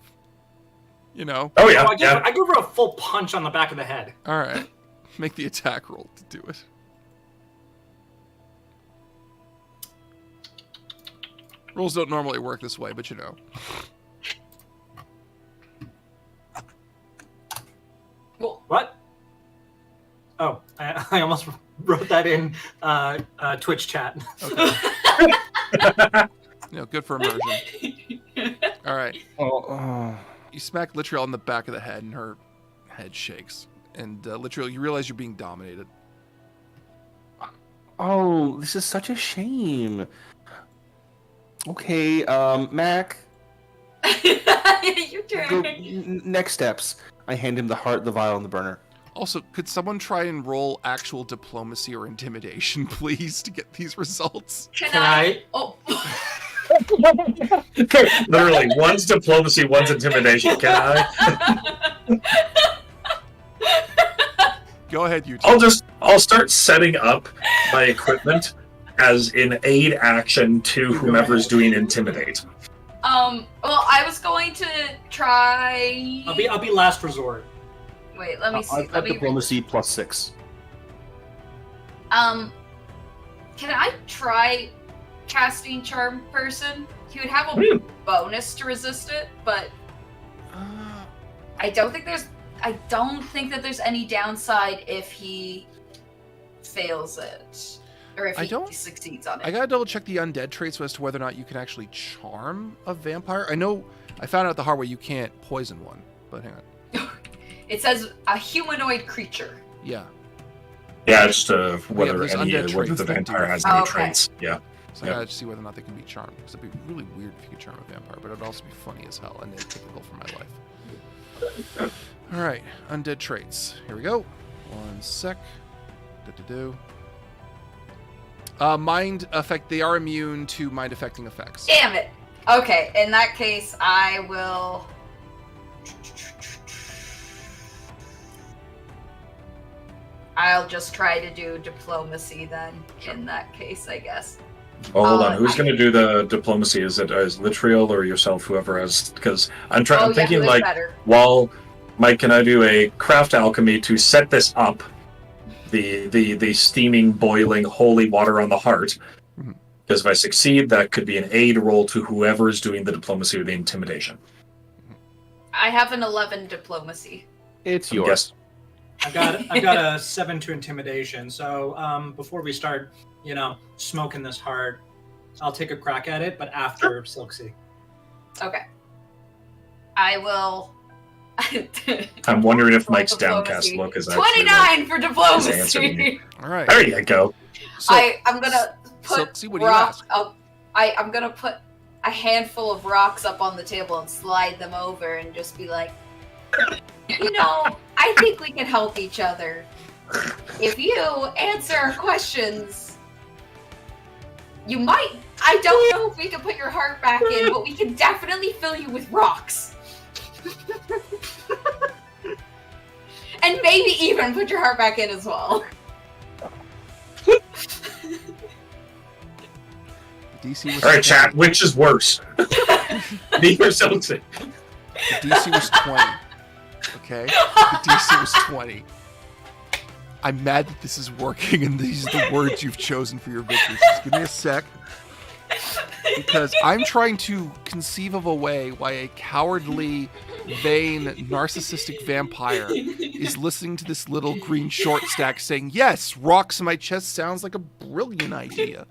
Oh yeah. I give her a full punch on the back of the head. All right. Make the attack roll to do it. Rules don't normally work this way, but What? Oh, I almost wrote that in Twitch chat. Okay. Good for immersion. All right. Oh. You smack Litriel in the back of the head, and her head shakes, and literally you realize you're being dominated. Oh, this is such a shame. Okay, Mac. Your turn. Next steps. I hand him the heart, the vial, and the burner. Also, could someone try and roll actual diplomacy or intimidation, please, to get these results? Can I? Oh. Literally, one's diplomacy, one's intimidation. Can I? Go ahead, you two. I'll start setting up my equipment as an aid action to whomever's doing intimidate. Well, I was going to try. I'll be last resort. Wait, let me see. I've got diplomacy +6. Can I try casting charm person? He would have a bonus to resist it, but I don't think that there's any downside if he fails it. Or if he succeeds on it. I gotta double check the undead traits as to whether or not you can actually charm a vampire. I know I found out the hard way you can't poison one, but hang on. It says a humanoid creature. Yeah. Yeah, just whether the vampire has any traits. Yeah. So I gotta see whether or not they can be charmed. Because it'd be really weird if you could charm a vampire, but it'd also be funny as hell and atypical for my life. Alright, undead traits. Here we go. One sec. Mind effect. They are immune to mind affecting effects. Damn it. Okay, in that case, I will. I'll just try to do diplomacy then. In that case, I guess. Oh, hold on. Who's going to do the diplomacy? Is it Litriel or yourself? Whoever has, because I'm thinking like, well, Mike, can I do a craft alchemy to set this up? The steaming, boiling, holy water on the heart. Because if I succeed, that could be an aid roll to whoever is doing the diplomacy or the intimidation. I have an 11 diplomacy. It's yours. I've got a 7 to intimidation. So before we start, smoking this hard, I'll take a crack at it, but after Silksy. Okay. I will. I'm wondering if Mike's downcast look is actually 29 for diplomacy. All right. There you go. So, I'm gonna put Silksy, what do you ask? I'm gonna put a handful of rocks up on the table and slide them over and just be like, I think we can help each other. If you answer our questions, you might. I don't know if we can put your heart back in, but we can definitely fill you with rocks. And maybe even put your heart back in as well. DC was Alright, chat, which is worse? Me or Silksy? The DC was 20. Okay? The DC was 20. I'm mad that this is working and these are the words you've chosen for your victories. Just give me a sec. Because I'm trying to conceive of a way why a cowardly, vain, narcissistic vampire is listening to this little green short stack saying, yes, rocks in my chest sounds like a brilliant idea.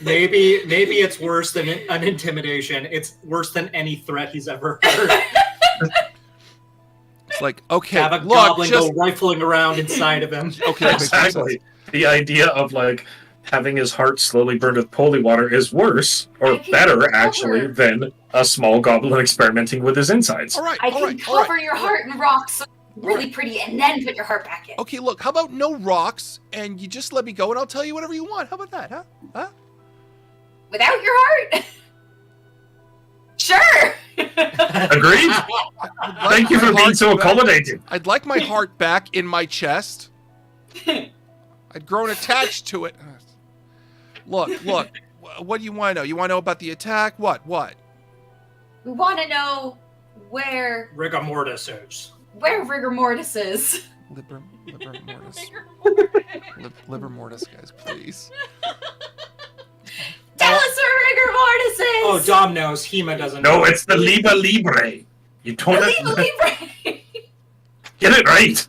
Maybe it's worse than an intimidation. It's worse than any threat he's ever heard. It's like, okay, have a goblin go rifling around inside of him. Okay, exactly. The idea of having his heart slowly burned with holy water is worse, or better, actually, than a small goblin experimenting with his insides. All right, I can cover your heart in rocks really pretty and then put your heart back in. Okay, look, how about no rocks, and you just let me go, and I'll tell you whatever you want. How about that, huh? Without your heart? Sure! Agreed? Thank you for being so accommodating. I'd like my heart back in my chest. I'd grown attached to it. Look, what do you want to know? You want to know about the attack? What? We want to know where... Rigor mortis is. Where rigor mortis is. Liber mortis. Liber mortis, guys, please. Tell us where rigor mortis is! Oh, Dom knows. Hema doesn't know. No, it's the Liber Libre. You told it. Liber Libre! Get it right!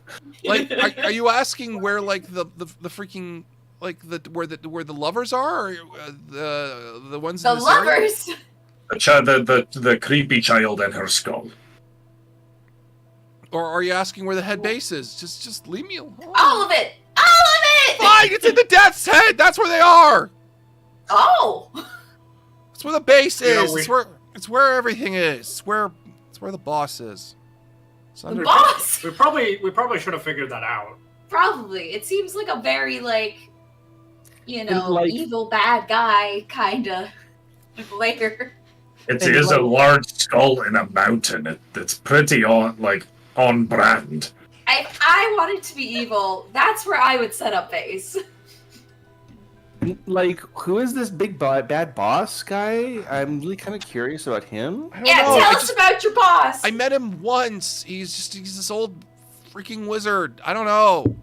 Are you asking where, the freaking... where the lovers are, or the ones the in this lovers. The creepy child and her skull. Or are you asking where the head base is? Just leave me alone. All of it! All of it! Fine, it's in the Death's Head! That's where they are! Oh! It's where the base You know, is. It's where everything is. It's where the boss is. It's The boss? We probably should have figured that out. Probably. It seems like a very, like, you know, Like- evil bad guy kind of lair. It is a large skull in a mountain. It's pretty on brand. If I wanted to be evil, that's where I would set up base. Like, who is this big bad boss guy? I'm really kind of curious about him. I don't Yeah, know. tell us about your boss. I met him once. He's this old freaking wizard. I don't know.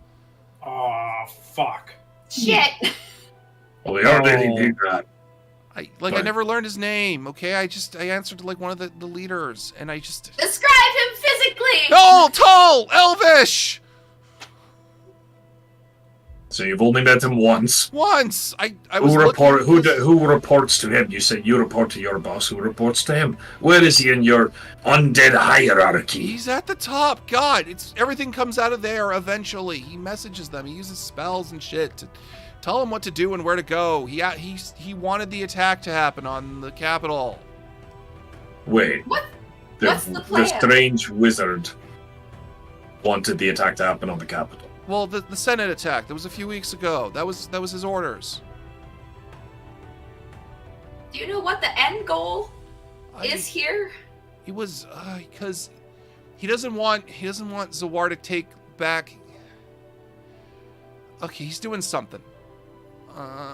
Oh, fuck. Shit. Well, we already knew that. I Right. never learned his name. Okay, I answered to like one of the leaders, and I just Describe him physically. tall, elvish. So you've only met him once. Once I was Who looking- who reports to him? You said you report to your boss. Who reports to him? Where is he in your undead hierarchy? He's at the top. God, everything comes out of there eventually. He messages them. He uses spells and shit to tell them what to do and where to go. He wanted the attack to happen on the capital. Wait. What? The, What's the plan? the strange wizard wanted the attack to happen on the capital. Well, the Senate attack, that was a few weeks ago. That was his orders. Do you know what the end goal is here? It was because he doesn't want Zawar to take back. Okay, he's doing something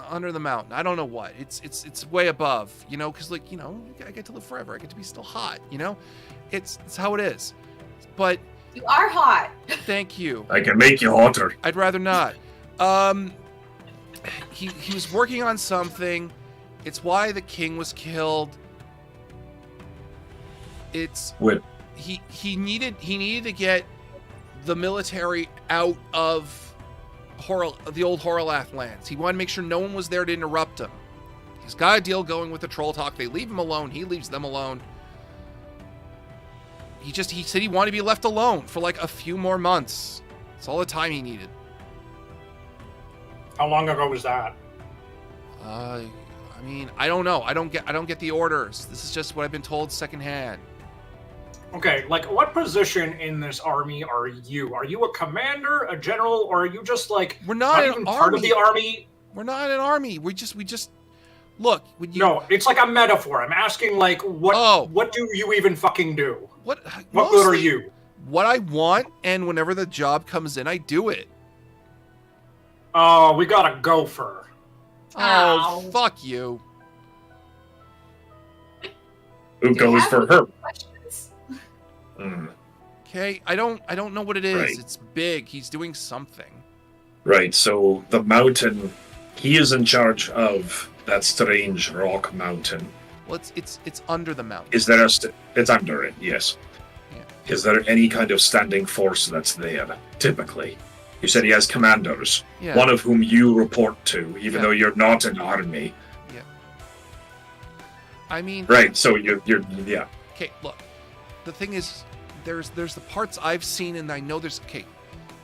under the mountain. I don't know what. It's way above, you know, because like, you know, I get to live forever. I get to be still hot, you know. It's how it is. But You are hot. thank you. I can make you hotter. I'd rather not. He was working on something. It's why the king was killed. What? He needed to get the military out of the old Horalath lands. He wanted to make sure no one was there to interrupt him. He's got a deal going with the Troll Talk. They leave him alone. He leaves them alone. He said he wanted to be left alone for like a few more months. That's all the time he needed. How long ago was that? I mean, I don't know. I don't get the orders. This is just what I've been told secondhand. Okay, like, what position in this army are you? Are you a commander, a general, or are you just like We're not even an part of army. the army? We're not an army. We just look. When you, No, it's like a metaphor. I'm asking, like, what do you even fucking do? What good are you? What I want, and whenever the job comes in, I do it. Oh, we got a gopher. Oh, fuck you. Who goes for her? Okay, I don't know what it is. Right. It's big. He's doing something. Right, so the mountain, he is in charge of that strange rock mountain. Well, it's under the mountain. Is there it's under it, yes. Yeah. Is there any kind of standing force that's there, typically? You said he has commanders, Yeah. one of whom you report to, even Yeah. though you're not an army. Yeah. I mean. Right, so you're yeah. Okay, look. The thing is, there's the parts I've seen, and I know there's. Okay,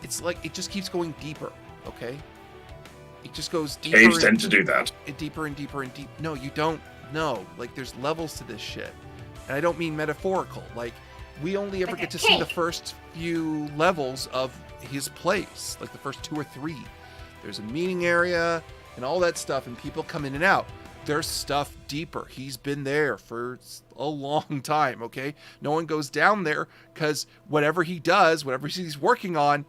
it's like it just keeps going deeper. Okay. It just goes deeper. Caves and tend to do that. Deeper and deeper and deep. No, you don't. No, like there's levels to this shit, and I don't mean metaphorical. Like we only ever Like a get to see the cake. first few levels of his place, like the first 2 or 3. There's a meeting area and all that stuff, and people come in and out. There's stuff deeper. He's been there for a long time. Okay, no one goes down there because whatever he does, whatever he's working on,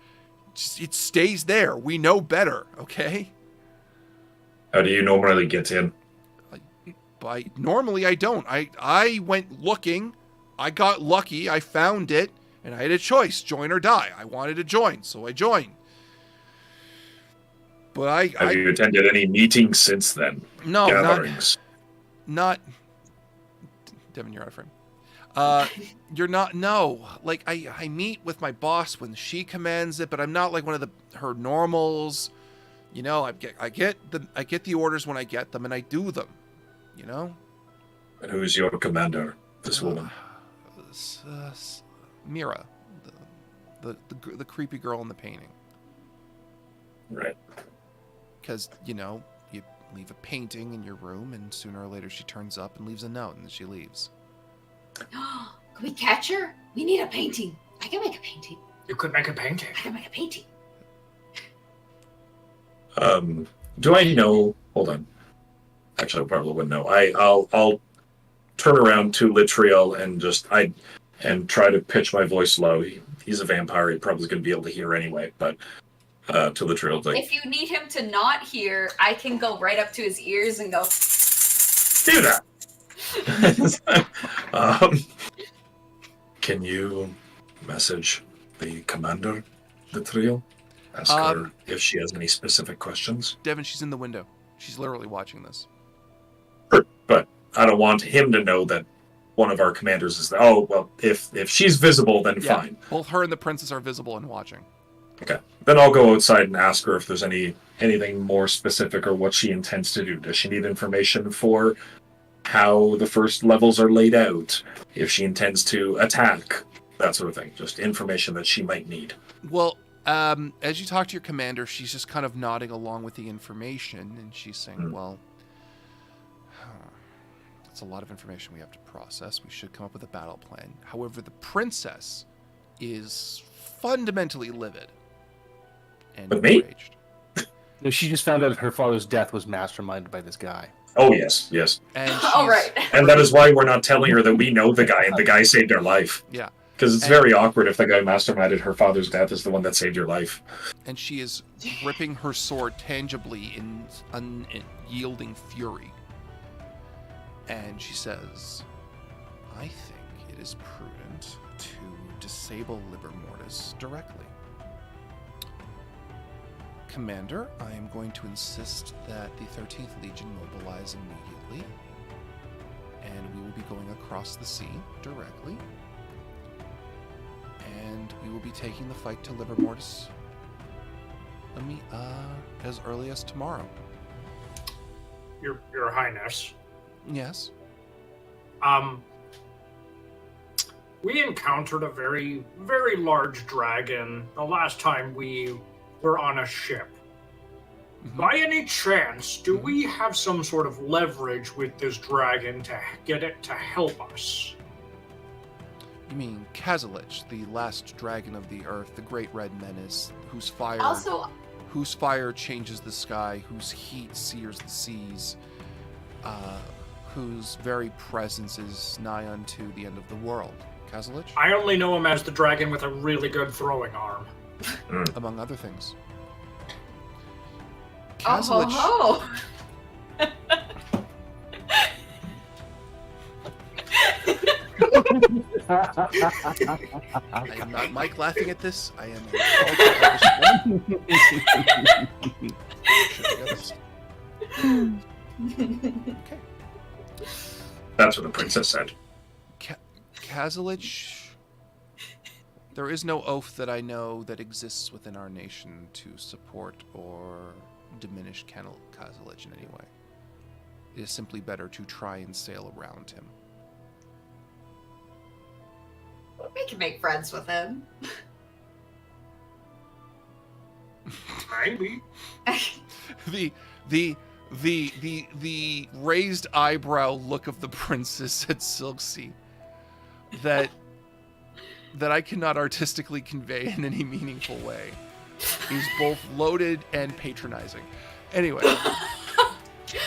it stays there. We know better. Okay. How do you normally get in? Normally I don't. I went looking, I got lucky, I found it, and I had a choice, join or die. I wanted to join, so I joined. But Have you attended any meetings since then? No, Gatherings. not Devin, you're out of frame. You're not. No, like I meet with my boss when she commands it, but I'm not like one of her normals. You know, I get the orders when I get them, and I do them. You know. And who's your commander? This woman. Mira. the creepy girl in the painting. Right. Because, you leave a painting in your room, and sooner or later she turns up and leaves a note, and then she leaves. Can we catch her? We need a painting. I can make a painting. You could make a painting. I can make a painting. Do I know? Hold on. Actually, I probably wouldn't know. I'll turn around to Litriel and try to pitch my voice low. He's a vampire. He probably is going to be able to hear anyway. But to Litriel, like, if you need him to not hear, I can go right up to his ears and go. Do that. Can you message the commander, Litriel? Ask her if she has any specific questions. Devin, she's in the window. She's literally watching this. But I don't want him to know that one of our commanders is there. Oh, well, if she's visible, then fine. Both her and the princess are visible and watching. Okay. Then I'll go outside and ask her if there's anything more specific or what she intends to do. Does she need information for how the first levels are laid out? If she intends to attack, that sort of thing. Just information that she might need. Well, as you talk to your commander, she's just kind of nodding along with the information, and she's saying, well, it's a lot of information we have to process. We should come up with a battle plan. However, the princess is fundamentally livid and enraged. No, she just found out her father's death was masterminded by this guy. Oh, yes. And all right. And that is why we're not telling her that we know the guy and the guy saved her life. Yeah. Because it's very awkward if the guy masterminded her father's death is the one that saved your life. And she is gripping her sword tangibly in unyielding fury. And she says, I think it is prudent to disable Liber Mortis directly. Commander, I am going to insist that the 13th Legion mobilize immediately. And we will be going across the sea directly. And we will be taking the fight to Liber Mortis as early as tomorrow. Your Highness. Yes. We encountered a very, very large dragon the last time we were on a ship. Mm-hmm. By any chance, do we have some sort of leverage with this dragon to get it to help us? You mean Kazalich, the last dragon of the earth, the great red menace, whose fire changes the sky, whose heat sears the seas, whose very presence is nigh unto the end of the world. Kazalich? I only know him as the dragon with a really good throwing arm. Among other things. Kazalich... Oh, I am not Mike laughing at this. I am Okay. That's what the princess said. Kazalich, there is no oath that I know that exists within our nation to support or diminish Kazalich in any way. It is simply better to try and sail around him. we can make friends with him. Maybe. The raised eyebrow look of the princess at Silksea that I cannot artistically convey in any meaningful way is both loaded and patronizing. Anyway.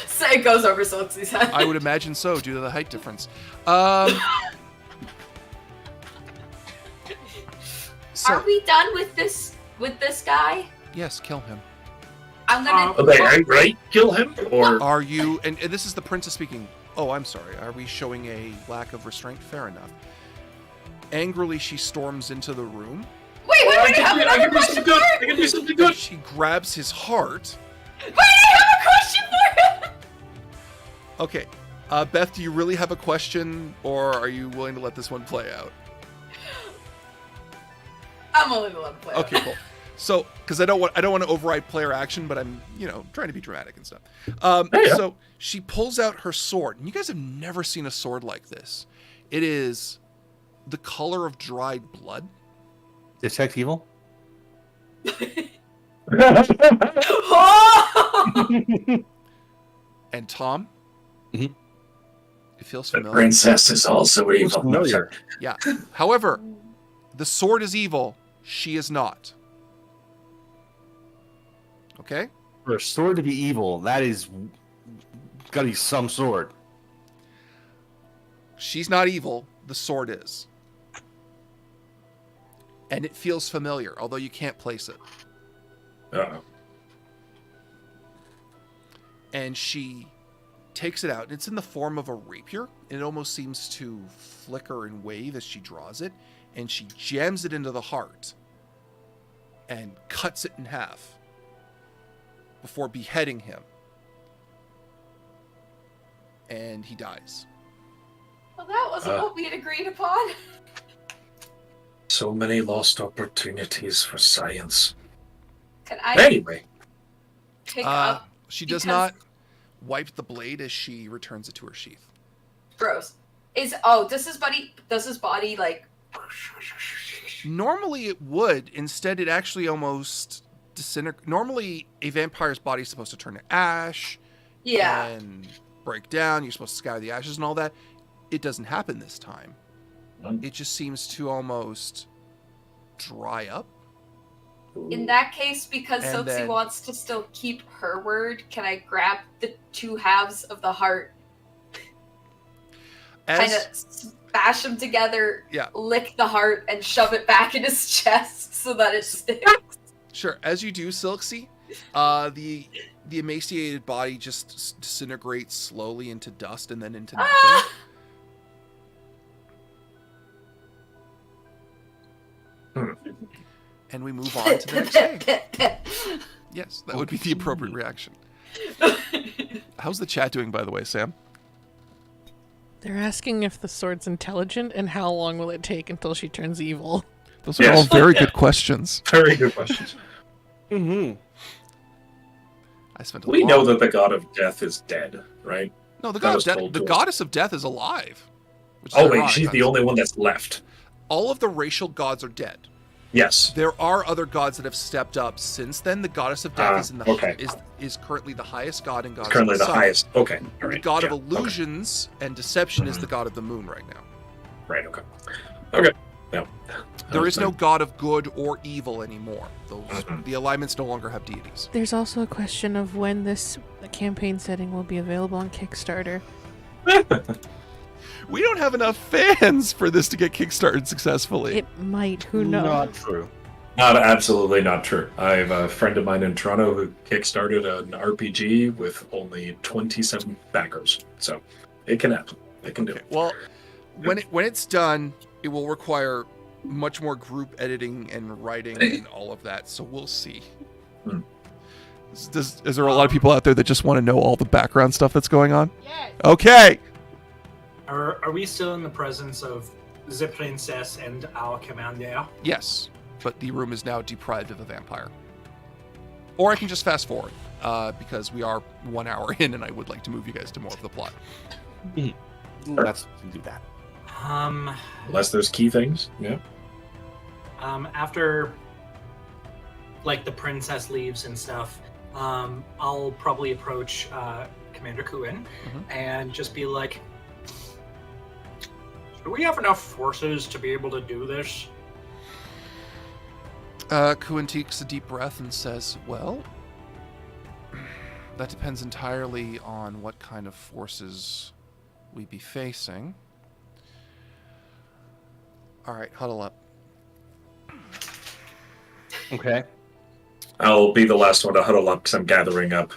So it goes over Silksea's head. I would imagine so, due to the height difference. Are we done with this guy? Yes, kill him. I'm gonna. Right? Kill him? Or are you? And this is the princess speaking. Oh, I'm sorry. Are we showing a lack of restraint? Fair enough. Angrily, she storms into the room. Wait, I can do something good. She grabs his heart. Wait, I have a question for him. Okay, Beth, do you really have a question, or are you willing to let this one play out? I'm willing to let it play out. Okay, cool. So, because I don't want to override player action, but I'm trying to be dramatic and stuff. So she pulls out her sword, and you guys have never seen a sword like this. It is the color of dried blood. Detect evil? And Tom? Mhm. It feels The familiar. princess is also evil. Familiar. Yeah. However, the sword is evil. She is not. Okay? For a sword to be evil, that is gotta be some sword. She's not evil. The sword is. And it feels familiar, although you can't place it. Uh-oh. And she takes it out. It's in the form of a rapier. And it almost seems to flicker and wave as she draws it. And she jams it into the heart and cuts it in half before beheading him. And he dies. Well, that wasn't what we had agreed upon. So many lost opportunities for science. Can I Anyway, pick up? She does because- not wipe the blade as she returns it to her sheath. Gross. Does his body like? Normally it would. Instead, it actually almost disintegrates. Normally, a vampire's body is supposed to turn to ash. Yeah. And break down. You're supposed to scatter the ashes and all that. It doesn't happen this time. It just seems to almost dry up. In that case, because And Soapsy then- wants to still keep her word, can I grab the two halves of the heart, kind of smash them together, Yeah. lick the heart, and shove it back in his chest so that it sticks? Sure. As you do, Silksy, the emaciated body just disintegrates slowly into dust and then into nothing. And we move on to the next day. Yes, that would be the appropriate reaction. How's the chat doing, by the way, Sam? They're asking if the sword's intelligent and how long will it take until she turns evil. Those are all very good questions. Very good questions. Mm-hmm. I spent a We long... know that the god of death is dead, right? No, the, That god was of death, told the to us. goddess of death is alive. Which is Oh wait, ironic, she's the only one that's left. All of the racial gods are dead. Yes. There are other gods that have stepped up since then. The goddess of death is in the okay. is currently the highest god in gods. Currently of the sun. highest. Okay. All The right. god yeah, of illusions and deception is the god of the moon right now. Right. Okay. Okay. No. There is no god of good or evil anymore. Those Mhm. the alignments no longer have deities. There's also a question of when this campaign setting will be available on Kickstarter. We don't have enough fans for this to get kickstarted successfully. It might, who knows? Not true. Absolutely not true. I have a friend of mine in Toronto who kickstarted an RPG with only 27 backers. So it can happen. It can do it. Well, when it's done, it will require much more group editing and writing and all of that. So we'll see. Hmm. Is there a lot of people out there that just want to know all the background stuff that's going on? Yes. Okay. Are we still in the presence of the princess and our commander? Yes, but the room is now deprived of a vampire. Or I can just fast forward, because we are 1 hour in, and I would like to move you guys to more of the plot. Let's do that. Unless there's key things. Yeah. After like the princess leaves and stuff, I'll probably approach Commander Kuin and just be like, do we have enough forces to be able to do this? Kuin takes a deep breath and says, well, that depends entirely on what kind of forces we be facing. All right, huddle up. Okay. I'll be the last one to huddle up because I'm gathering up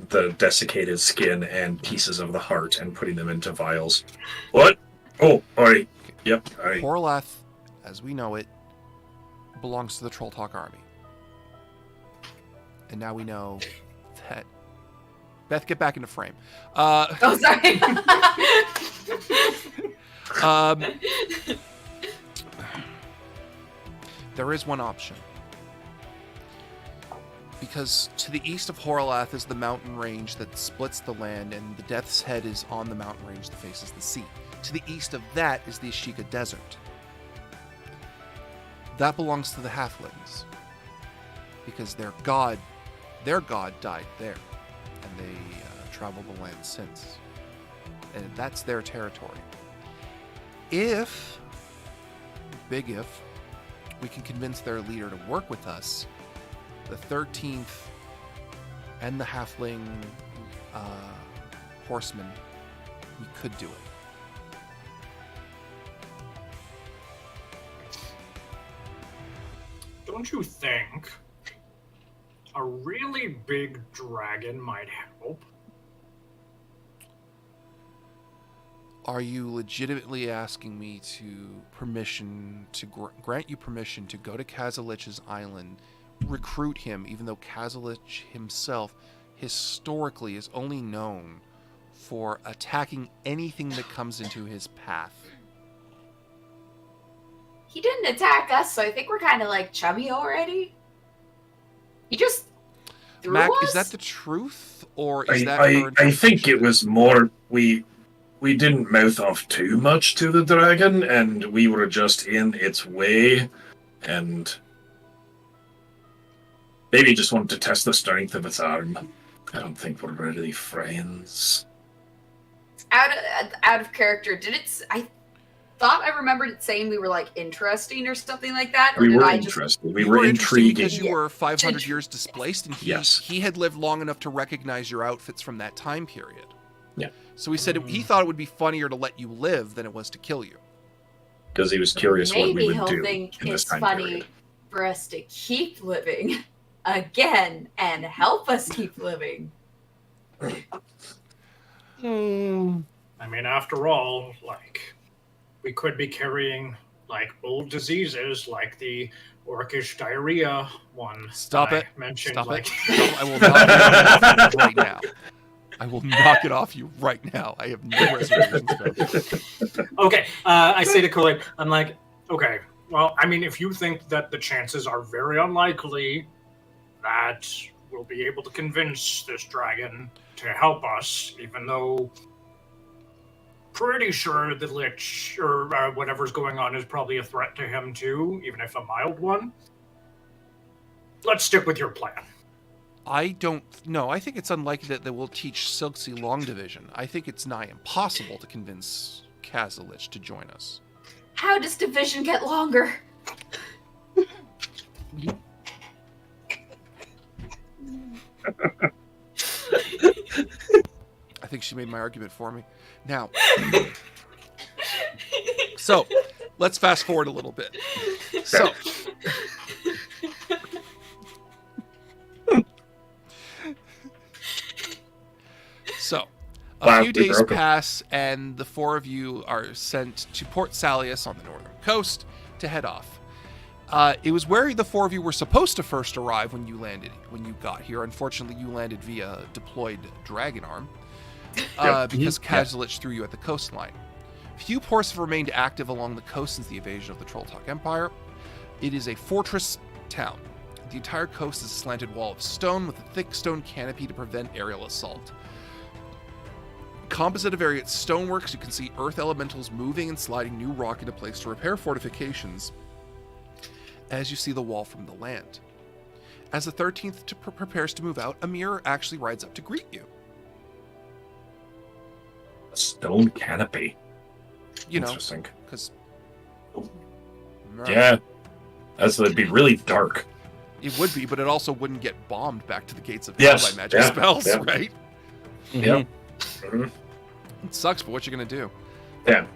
the desiccated skin and pieces of the heart and putting them into vials. What? Oh, alright. Yep, alright. Horlath, as we know it, belongs to the Troll Talk army. And now we know that... Beth, get back into frame. Oh, sorry. There is one option. Because to the east of Horlath is the mountain range that splits the land, and the Death's Head is on the mountain range that faces the sea. To the east of that is the Ashika Desert. that belongs to the halflings. Because their god died there. And they traveled the land since. And that's their territory. If, big if, we can convince their leader to work with us, the 13th and the halfling horsemen, we could do it. Don't you think a really big dragon might help? Are you legitimately asking me to grant you permission to go to Kazalich's island, recruit him, even though Kazalich himself historically is only known for attacking anything that comes into his path? He didn't attack us, so I think we're kind of like chummy already. He just threw Mac, us? is that the truth, or is I think it was more we didn't mouth off too much to the dragon, and we were just in its way, and maybe just wanted to test the strength of its arm. I don't think we're really friends. Out of character, did it? I thought I remembered it saying we were like interesting or something like that. Or We did were I interested. We You were interesting intriguing. because you were 500 years displaced, and Yes. he had lived long enough to recognize your outfits from that time period. Yeah. So he said he thought it would be funnier to let you live than it was to kill you. Because he was curious what we Maybe would he'll do think in this it's time funny period. for us to keep living again and help us keep living. I mean, after all, like, we could be carrying, like, old diseases, like the orcish diarrhea one. Stop that it. I mentioned, Stop like... it. I will knock it off you right now. I will knock it off you right now. I have no reservations about it. Okay, I say to Khalid, I'm like, okay, well, I mean, if you think that the chances are very unlikely that we'll be able to convince this dragon to help us, even though pretty sure the Lich or whatever's going on is probably a threat to him too, even if a mild one, let's stick with your plan. I don't know. I think it's unlikely that they will teach Silksy long division. I think it's nigh impossible to convince Kazalich to join us. How does division get longer? I think she made my argument for me. Now, so let's fast forward a little bit. So, a few days pass, and the four of you are sent to Port Salius on the northern coast to head off. It was where the four of you were supposed to first arrive when you got here. Unfortunately, you landed via deployed dragon arm, because Kazalich threw you at the coastline. Few ports have remained active along the coast since the invasion of the Trolltalk Empire. It is a fortress town. The entire coast is a slanted wall of stone with a thick stone canopy to prevent aerial assault. Composite of various stoneworks, you can see earth elementals moving and sliding new rock into place to repair fortifications as you see the wall from the land. As the 13th prepares to move out, Amir actually rides up to greet you. A stone canopy. You know, interesting. Because yeah, that'd be really dark. It would be, but it also wouldn't get bombed back to the gates of hell by magic spells, right? Yeah. Mm-hmm. It sucks, but what you gonna do? Yeah.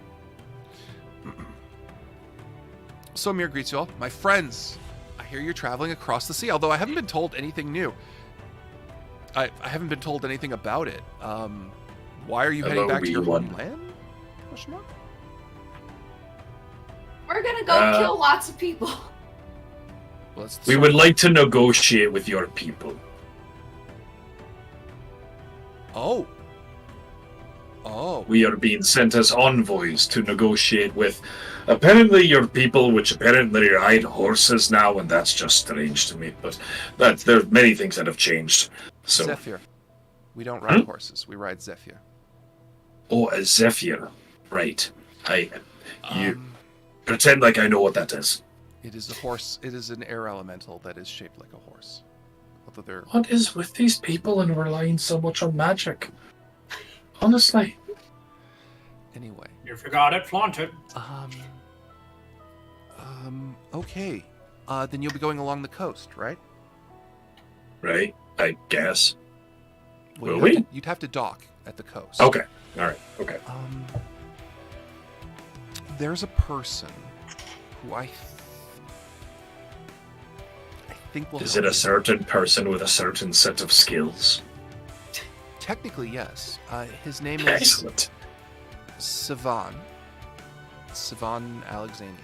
So Amir greets you all. My friends, I hear you're traveling across the sea, although I haven't been told anything new. I haven't been told anything about it. Why are you heading back to your homeland? Question mark? We're gonna go kill lots of people. Well, we would like to negotiate with your people. Oh. We are being sent as envoys to negotiate with apparently your people, which apparently ride horses now, and that's just strange to me. But there are many things that have changed. So. Zephyr. We don't ride horses. We ride Zephyr. Oh, a Zephyr. Right. You pretend like I know what that is. It is a horse. It is an air elemental that is shaped like a horse. Although they're... What is with these people and relying so much on magic? Honestly. Anyway. If you got it, flaunt it. Okay. Then you'll be going along the coast, right? Right, I guess. Well, Will we? You'd have to dock at the coast. Okay. All right. Okay. There's a person who I think will... Is it a certain person with a certain set of skills? Technically, yes. His name is... Excellent. Sivan Alexanian.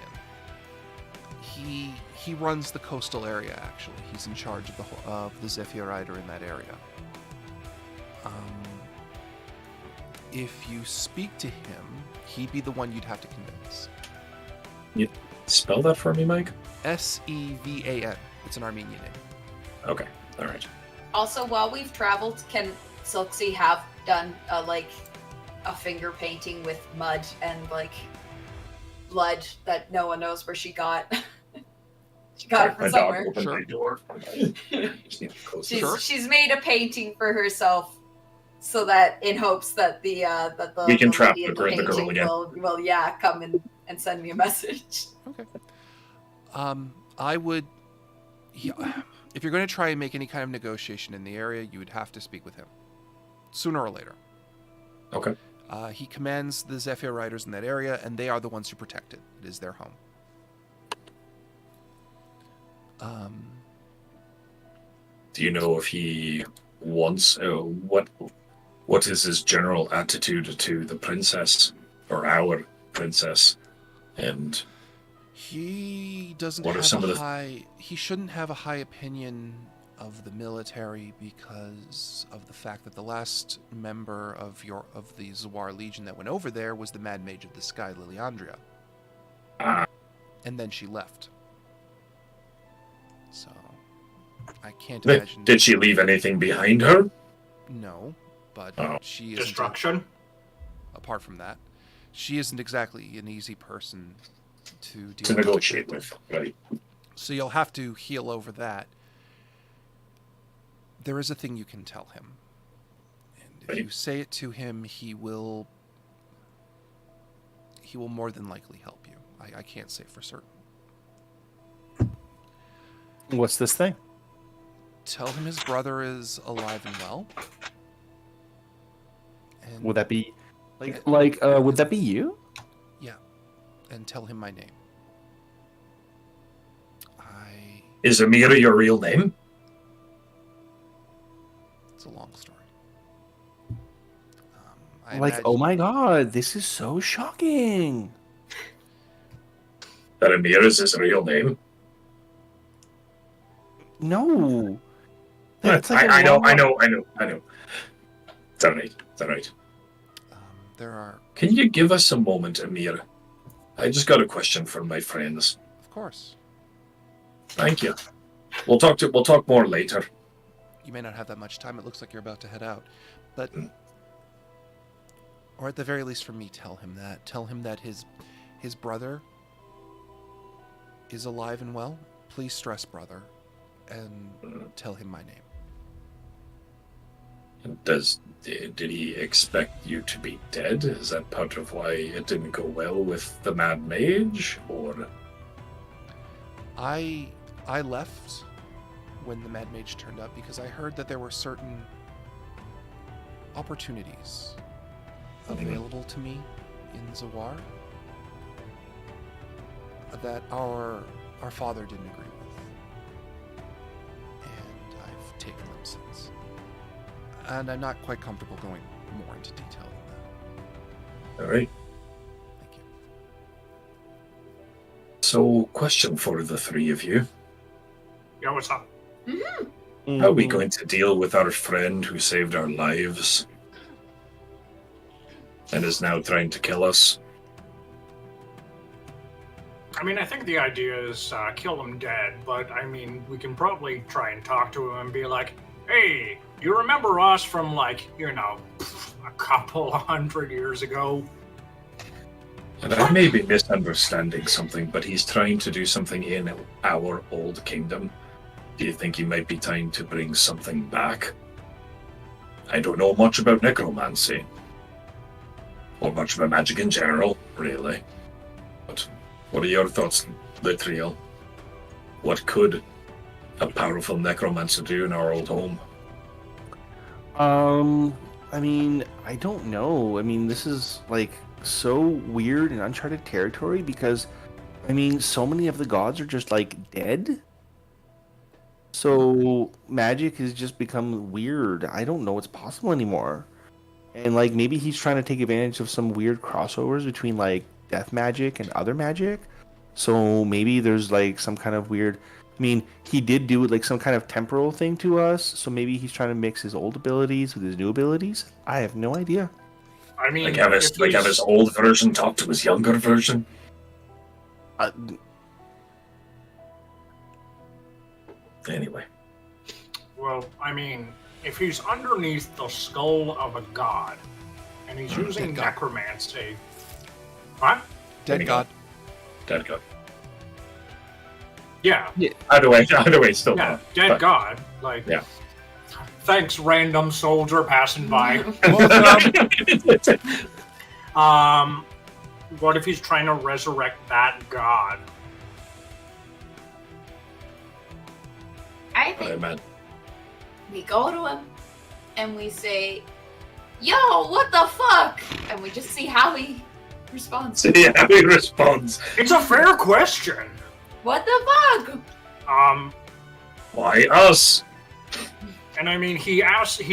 He runs the coastal area. Actually, he's in charge of the Zephyr Rider in that area. If you speak to him, he'd be the one you'd have to convince. You spell that for me, Mike? Sevan. It's an Armenian name. Okay. All right. Also, while we've traveled, can Silksy have done a finger painting with mud and blood that no one knows where she got? She got it from somewhere. Sure. She's made a painting for herself, so that in hopes that the we can trap lady the in girl again. will come and send me a message. Okay. I would. Yeah, if you're going to try and make any kind of negotiation in the area, you would have to speak with him sooner or later. Okay. He commands the Zephyr Riders in that area, and they are the ones who protect it. It is their home. Do you know if he wants what is his general attitude to the princess or our princess? And he doesn't what have are some a of the high. He shouldn't have a high opinion of the military because of the fact that the last member of the Zawar Legion that went over there was the Mad Mage of the Sky, Liliandria. And then she left. So I can't imagine. Did she leave anything behind her? No, but she is destruction. Apart from that, she isn't exactly an easy person to deal to negotiate with. Right. So you'll have to heal over that. There is a thing you can tell him, and if you say it to him, he will more than likely help you. I can't say for certain. What's this thing? Tell him his brother is alive and well. And would that be would that be you? Yeah, and tell him my name. Is Amira your real name? It's a long story. Oh my god, this is so shocking. That Amira's his real name? No. I know. It's alright. There are... Can you give us a moment, Amira? I just got a question for my friends. Of course. Thank you. We'll talk more later. You may not have that much time. It looks like you're about to head out. But... Or at the very least for me, tell him that. Tell him that his brother is alive and well. Please stress brother. And tell him my name. Did he expect you to be dead? Is that part of why it didn't go well with the Mad Mage, or? I left when the Mad Mage turned up because I heard that there were certain opportunities available to me in Zawar that our father didn't agree with. And I've taken them since. And I'm not quite comfortable going more into detail than that. All right. Thank you. So, question for the three of you. Yeah, what's up? Mm-hmm. How are we going to deal with our friend who saved our lives and is now trying to kill us? I mean, I think the idea is kill him dead, but I mean, we can probably try and talk to him and be like, hey, you remember us from, a couple 100 years ago? And I may be misunderstanding something, but he's trying to do something in our old kingdom. Do you think he might be trying to bring something back? I don't know much about necromancy. Or much about magic in general, really. But what are your thoughts, Litriel? What could a powerful necromancer do in our old home? I mean, I don't know. I mean, this is like so weird and uncharted territory because, I mean, so many of the gods are just like dead. So magic has just become weird. I don't know what's possible anymore. And like maybe he's trying to take advantage of some weird crossovers between like death magic and other magic. So maybe there's like some kind of weird. I mean, he did do like some kind of temporal thing to us. So maybe he's trying to mix his old abilities with his new abilities. I have no idea. I mean, like have his old version talk to his younger version. Anyway. Well, I mean, if he's underneath the skull of a god, and he's using necromancy, what? Dead god. Dead god. Yeah. Either way, still yeah, not. Dead But, god. Like, yeah. Thanks, random soldier passing by. What if he's trying to resurrect that god? I think man. we go to him and we say, "Yo, what the fuck?" And we just see how he responds. See how he responds. It's a fair question. What the fuck? Why us? And I mean, he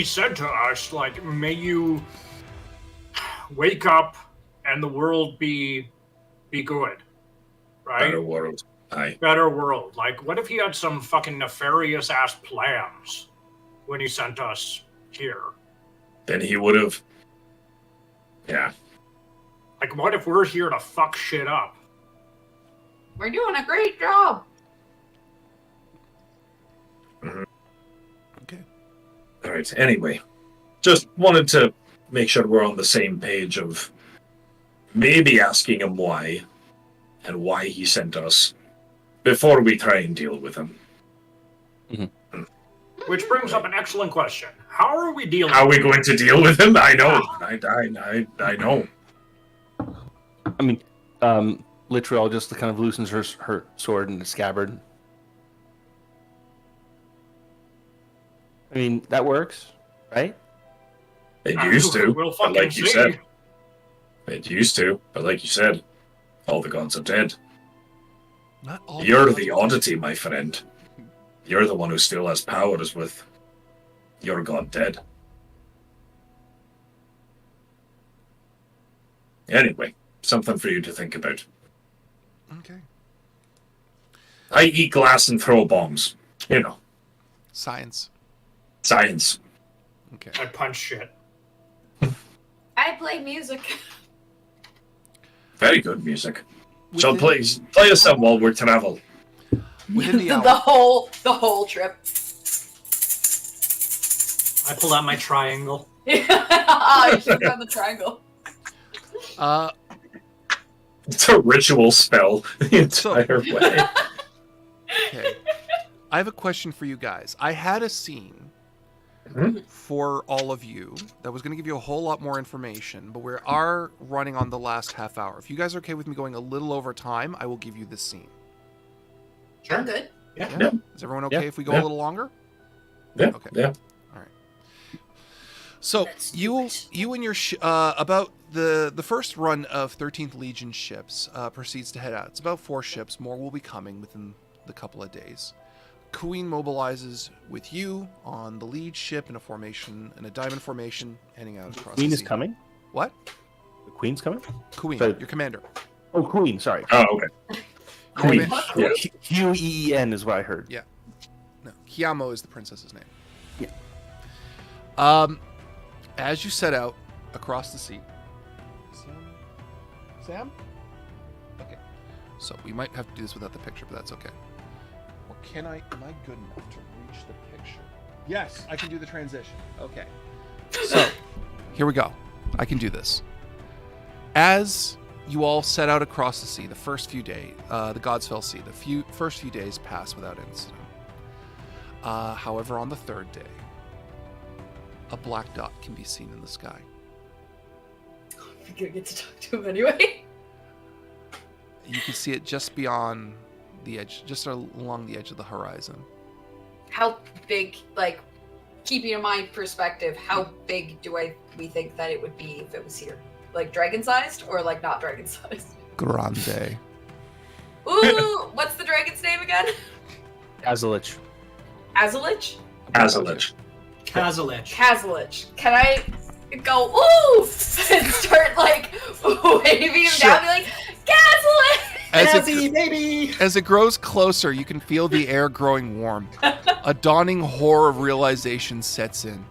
said to us, like, may you wake up and the world be good, right? Better world. Aye. Better world. Like, what if he had some fucking nefarious ass plans when he sent us here? Then he would have. Yeah. Like, what if we're here to fuck shit up? We're doing a great job. Mm-hmm. Okay. All right. Anyway, just wanted to make sure we're on the same page of maybe asking him why and why he sent us before we try and deal with him. Mm-hmm. Which brings up an excellent question. How are we dealing? How are we going to deal with him? I know. I know. I mean, Litriel just kind of loosens her sword in the scabbard. I mean, that works, right? It used to, We'll but like you see. said. It used to, but like you said, all the gods are dead. Not all. You're the oddity, my friend. You're the one who still has powers with your god dead. Anyway, something for you to think about. Okay. I eat glass and throw bombs. You know. Science. Science. Okay. I punch shit. I play music. Very good music. So please, play us some while we travel. Within the hour. the whole trip. I pull out my triangle. Oh, you should have done the triangle. It's a ritual spell the entire way. Okay. I have a question for you guys. I had a scene for all of you that was going to give you a whole lot more information, but we are running on the last half hour. If you guys are okay with me going a little over time, I will give you this scene. Sure. I'm good. Yeah. Is everyone okay if we go a little longer? Yeah. Okay. Yeah. All right. So you and your about the first run of 13th Legion ships proceeds to head out. It's about 4 ships. More will be coming within the couple of days. Queen mobilizes with you on the lead ship in a diamond formation, heading out across. Queen the is sea. coming? What? The Queen's coming? Queen, Sorry. your commander. Oh, Queen, sorry. Oh, okay. Queen. Yeah. Q-E-E-N is what I heard. Yeah. No, Kiamo is the princess's name. Yeah. As you set out across the sea. Sam? Okay. So we might have to do this without the picture, but that's okay. Or am I good enough to reach the picture? Yes, I can do the transition. Okay. So, here we go. I can do this. As You all set out across the sea. The first few days, the gods fell sea. First few days pass without incident. However, on the third day, a black dot can be seen in the sky. I'm gonna get to talk to him anyway. You can see it just beyond the edge, just along the edge of the horizon. How big, like, keeping in mind perspective, how big do we think that it would be if it was here? Like dragon-sized or like not dragon-sized? Grande. Ooh, what's the dragon's name again? Azalich. Azalich? Azalich. Kazalich. Kazalich. Can I go, ooh, and start, like, waving him down and be like, Kazalich! Baby! As it grows closer, you can feel the air growing warm. A dawning horror of realization sets in.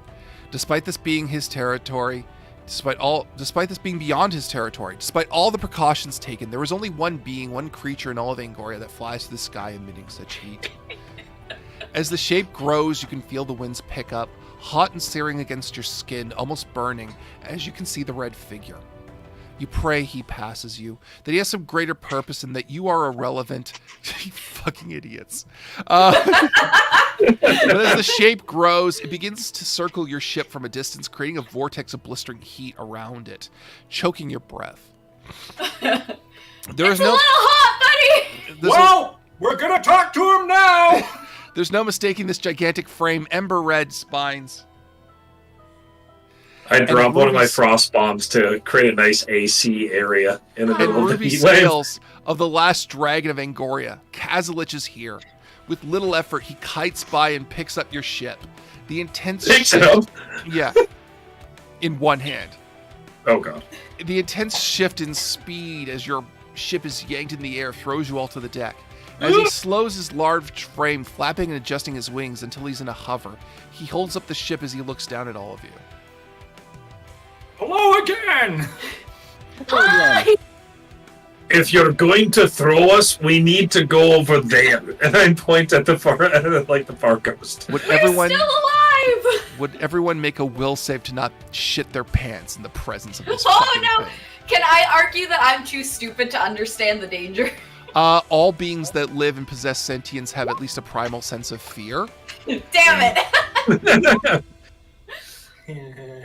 Despite this being his territory, despite this being beyond his territory, despite all the precautions taken, there is only one creature in all of Angoriah that flies to the sky emitting such heat. As the shape grows, you can feel the winds pick up, hot and searing against your skin, almost burning, as you can see the red figure. You pray he passes you, that he has some greater purpose and that you are irrelevant. You fucking idiots. But as the shape grows, it begins to circle your ship from a distance, creating a vortex of blistering heat around it, choking your breath. It's a little hot, buddy! We're gonna talk to him now! There's no mistaking this gigantic frame, ember red spines. I drop one of my frost bombs to create a nice AC area in the middle of the ruby heat wave. scales of the last dragon of Angoriah. Kazalich is here. With little effort, he kites by and picks up your ship. The intense Picks it up? Yeah. In one hand. Oh god. The intense shift in speed as your ship is yanked in the air throws you all to the deck. As he slows his large frame, flapping and adjusting his wings until he's in a hover, he holds up the ship as he looks down at all of you. Hello again! Hi! If you're going to throw us, we need to go over there. And I point at the far coast. Would We're still alive! Would everyone make a will save to not shit their pants in the presence of this Oh fucking no! thing? Can I argue that I'm too stupid to understand the danger? All beings that live and possess sentience have at least a primal sense of fear. Damn it!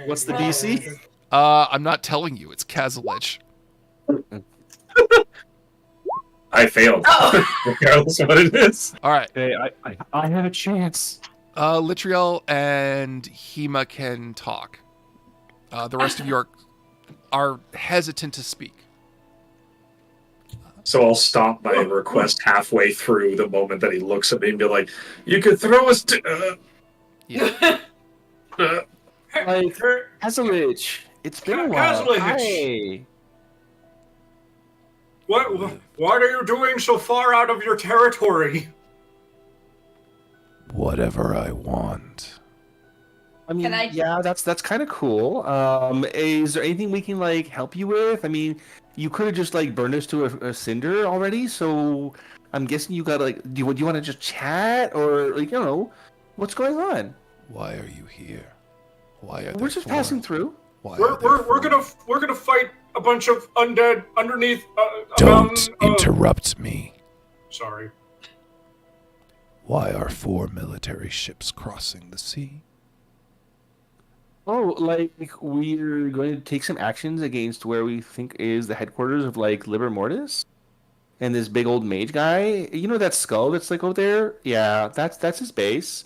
What's the DC? I'm not telling you. It's Kazalich. I failed. Regardless of what it is. All right. Hey, I had a chance. Litriel and Hema can talk. The rest of you are hesitant to speak. So I'll stop my request halfway through the moment that he looks at me and be like, "You could throw us to." Yeah. Like, Kazalich, it's been a while. Hi. What are you doing so far out of your territory? Whatever I want. I mean, yeah, that's kind of cool. Is there anything we can like help you with? I mean, you could have just like burned us to a cinder already. So I'm guessing you got like, do you want to just chat or like what's going on? Why are you here? Why are we're just passing through? Why we're gonna fight a bunch of undead underneath. Don't interrupt me. Sorry. Why are 4 military ships crossing the sea? Oh, like we're going to take some actions against where we think is the headquarters of like Liber Mortis, and this big old mage guy. You know that skull that's like over there? Yeah, that's his base.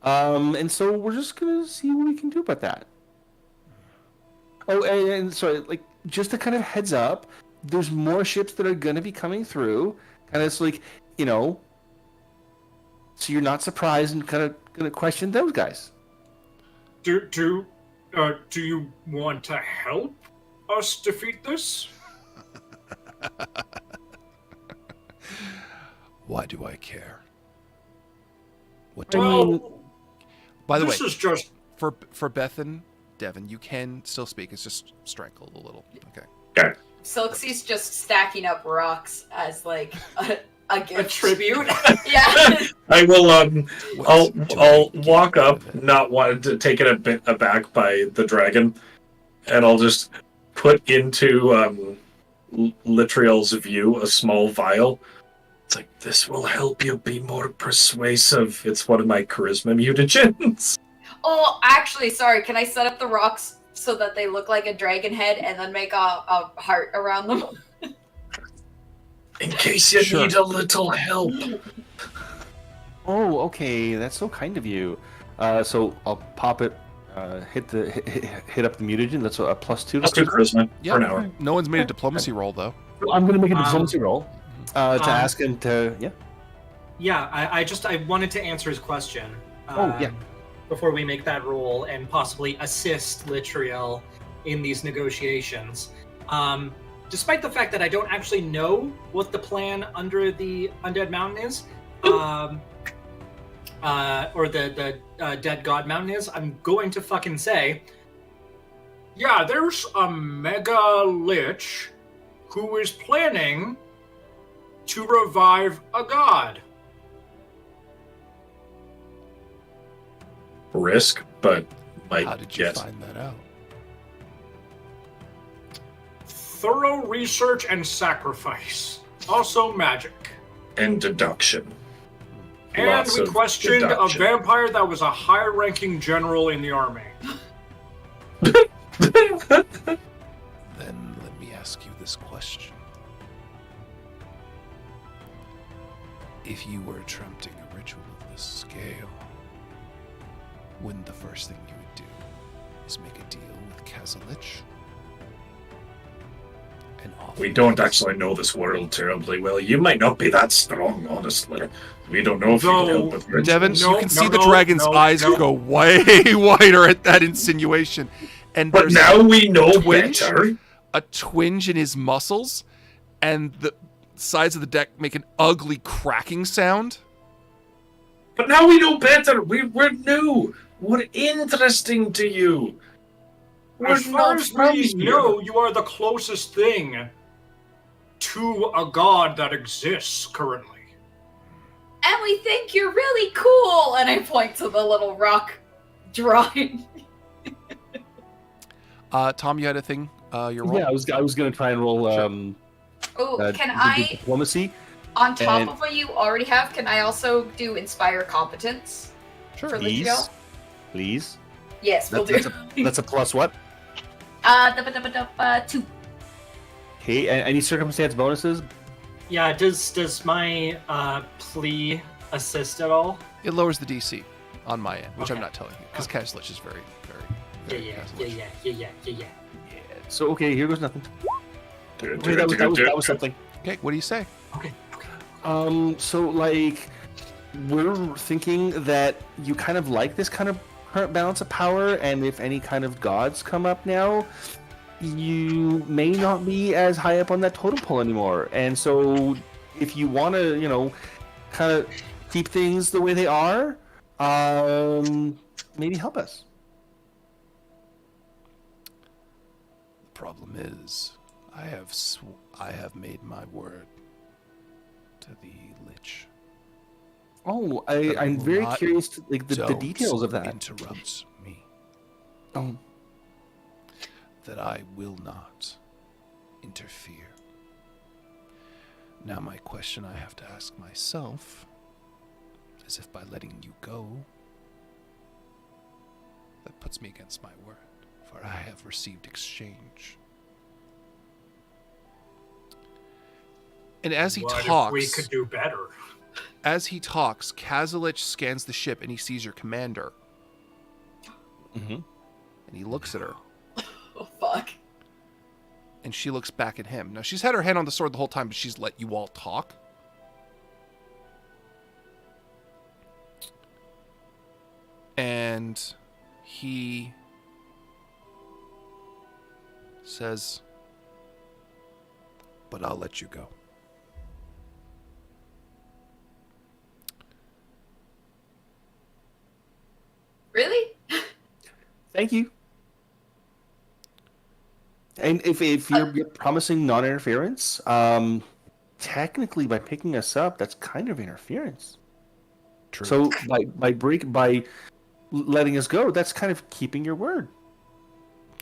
And so we're just gonna see what we can do about that. Oh, and sorry, like just to kind of heads up, there's more ships that are gonna be coming through, and it's like so you're not surprised and kind of gonna question those guys. Do you want to help us defeat this? Why do I care? What By the way, this is just for Bethan, Devin, you can still speak. It's just strangled a little. Okay. Okay. Silksy's just stacking up rocks as like a gift. A tribute. Yeah. I will. I'll walk up, not wanting to take it a bit aback by the dragon, and I'll just put into Litriel's view a small vial. It's like, this will help you be more persuasive. It's one of my charisma mutagens. Oh, actually, sorry. Can I set up the rocks so that they look like a dragon head and then make a heart around them? In case you need a little help. Oh, okay. That's so kind of you. So I'll pop it. Hit up the mutagen. That's a +2. +2 charisma Yeah, for an hour. No one's made a diplomacy roll though. I'm going to make a diplomacy roll to ask him to. Yeah. Yeah, I wanted to answer his question. Yeah. Before we make that roll and possibly assist Litriel in these negotiations. Despite the fact that I don't actually know what the plan under the Undead Mountain is, or the Dead God Mountain is, I'm going to fucking say, yeah, there's a mega lich who is planning to revive a god. Risk, but might How did you get. find that out? Thorough research and sacrifice. Also magic. And deduction. And Lots we of questioned deduction. a vampire that was a high-ranking general in the army. Then let me ask you this question. If you were attempting a ritual of this scale, wouldn't the first thing you would do is make a deal with Kazalich? And offer We don't this- actually know this world terribly well. You might not be that strong, honestly. We don't know if you can help with rituals. Devin, you can see the dragon's eyes go way wider at that insinuation. And But there's now we know twinge, better. a twinge in his muscles, and the sides of the deck make an ugly cracking sound. But now we know better. We're new. We're interesting to you. We're As far not as from we here. know, you are the closest thing to a god that exists currently. And we think you're really cool. And I point to the little rock drawing. Tom, you had a thing? Your roll? Yeah, I was going to try and roll. Oh, can the I, diplomacy? on top and- of what you already have, can I also do Inspire Competence? Sure. For Please, Litriel? please. Yes, we'll That's, do. that's a plus what? 2. Okay, any circumstance bonuses? yeah, does my plea assist at all? It lowers the DC on my end, which I'm Okay. not telling you, because Kazalich is very, very, Yeah, very Kazalich. So okay, here goes nothing. Do Okay, that was something. Okay, what do you say? Okay. So like, we're thinking that you kind of like this kind of current balance of power, and if any kind of gods come up now, you may not be as high up on that totem pole anymore. And so, if you want to, kind of keep things the way they are, maybe help us. The problem is, I have made my word to the Lich. Oh, That I I'm will very not- curious to, the Don't details of that. interrupt me. Oh. That I will not interfere. Now, my question I have to ask myself is if by letting you go, that puts me against my word, for I have received exchange. And as he What talks, if we could do better? as he talks, Kazalich scans the ship and he sees your commander. Mm-hmm. And he looks at her. Oh, fuck. And she looks back at him. Now, she's had her hand on the sword the whole time, but she's let you all talk. And he says, "But I'll let you go." Really? Thank you. And if you're promising non-interference, technically by picking us up, that's kind of interference. True. So by letting us go, that's kind of keeping your word.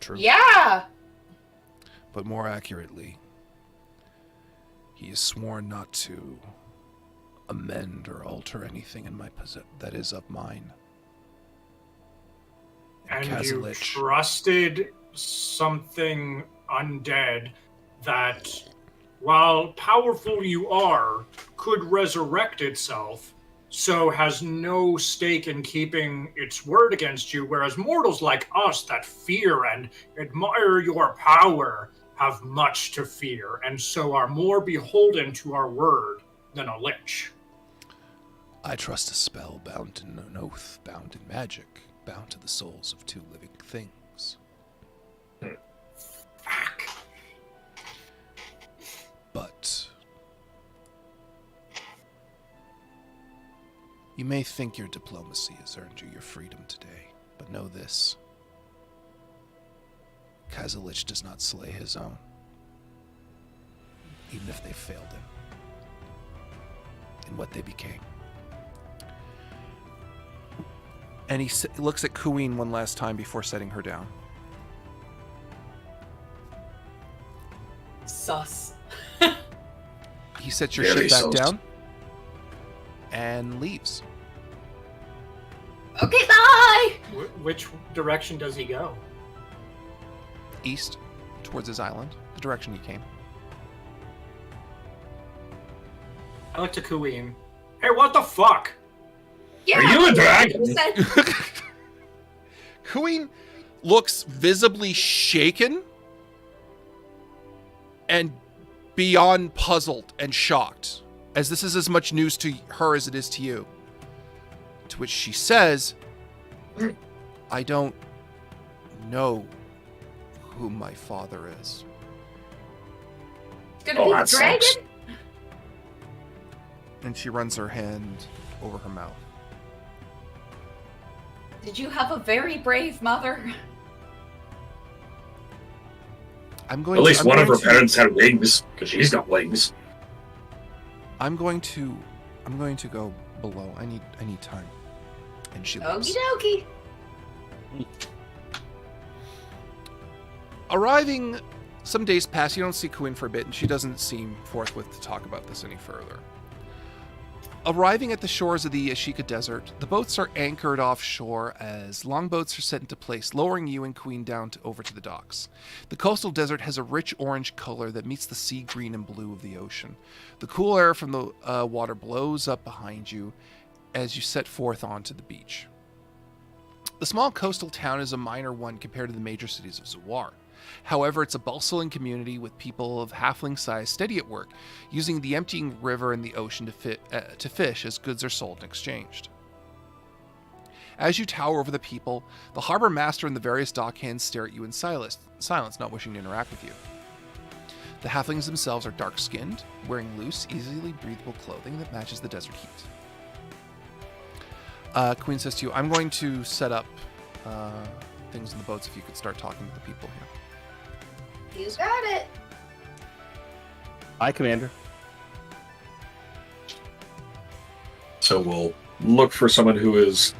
True. Yeah. But more accurately, He is sworn not to amend or alter anything in my that is of mine. And you Kazalich. trusted something undead that, while powerful you are, could resurrect itself, so has no stake in keeping its word against you, whereas mortals like us that fear and admire your power have much to fear, and so are more beholden to our word than a lich. I trust a spell bound in an oath, bound in magic, bound to the souls of two living things. Fuck. But you may think your diplomacy has earned you your freedom today, but know this. Kazalich does not slay his own, even if they failed him in what they became. And he looks at Kuween one last time before setting her down. Sus. He sets your Very ship back sus. down and leaves. Okay, bye! Which direction does he go? East, towards his island, the direction he came. I look to Kuween. Hey, what the fuck? Yeah, Are you a dragon? Kuween looks visibly shaken and beyond puzzled and shocked, as this is as much news to her as it is to you. To which she says, I don't know who my father is. It's gonna be a that dragon? sucks. And she runs her hand over her mouth. Did you have a very brave mother? I'm going At least I'm one of her going to- parents had wings, because she's got wings. I'm going to go below. I need time. And she leaves. Okie dokie. Arriving, some days pass. You don't see Kuwin for a bit, and she doesn't seem forthwith to talk about this any further. Arriving at the shores of the Ashika Desert, the boats are anchored offshore as longboats are set into place, lowering you and Queen down over to the docks. The coastal desert has a rich orange color that meets the sea green and blue of the ocean. The cool air from the water blows up behind you as you set forth onto the beach. The small coastal town is a minor one compared to the major cities of Zawar. However, it's a bustling community with people of halfling size steady at work, using the emptying river and the ocean to fish as goods are sold and exchanged. As you tower over the people, the harbor master and the various dockhands stare at you in silence, not wishing to interact with you. The halflings themselves are dark-skinned, wearing loose, easily breathable clothing that matches the desert heat. Queen says to you, I'm going to set up things in the boats if you could start talking to the people here. You got it. Aye, Commander. So we'll look for someone who is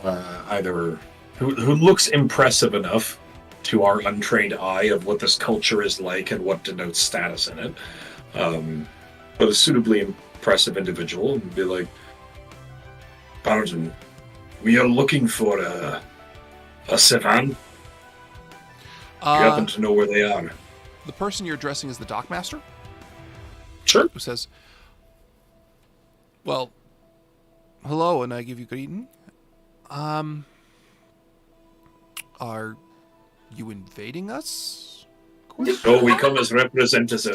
either who looks impressive enough to our untrained eye of what this culture is like and what denotes status in it, but a suitably impressive individual, and be like, "Pardon, we are looking for a Sivan. Do you happen to know where they are?" The person you're addressing is the dockmaster? Sure. Who says, well, hello, and I give you good evening. Are you invading us? No, we come as representatives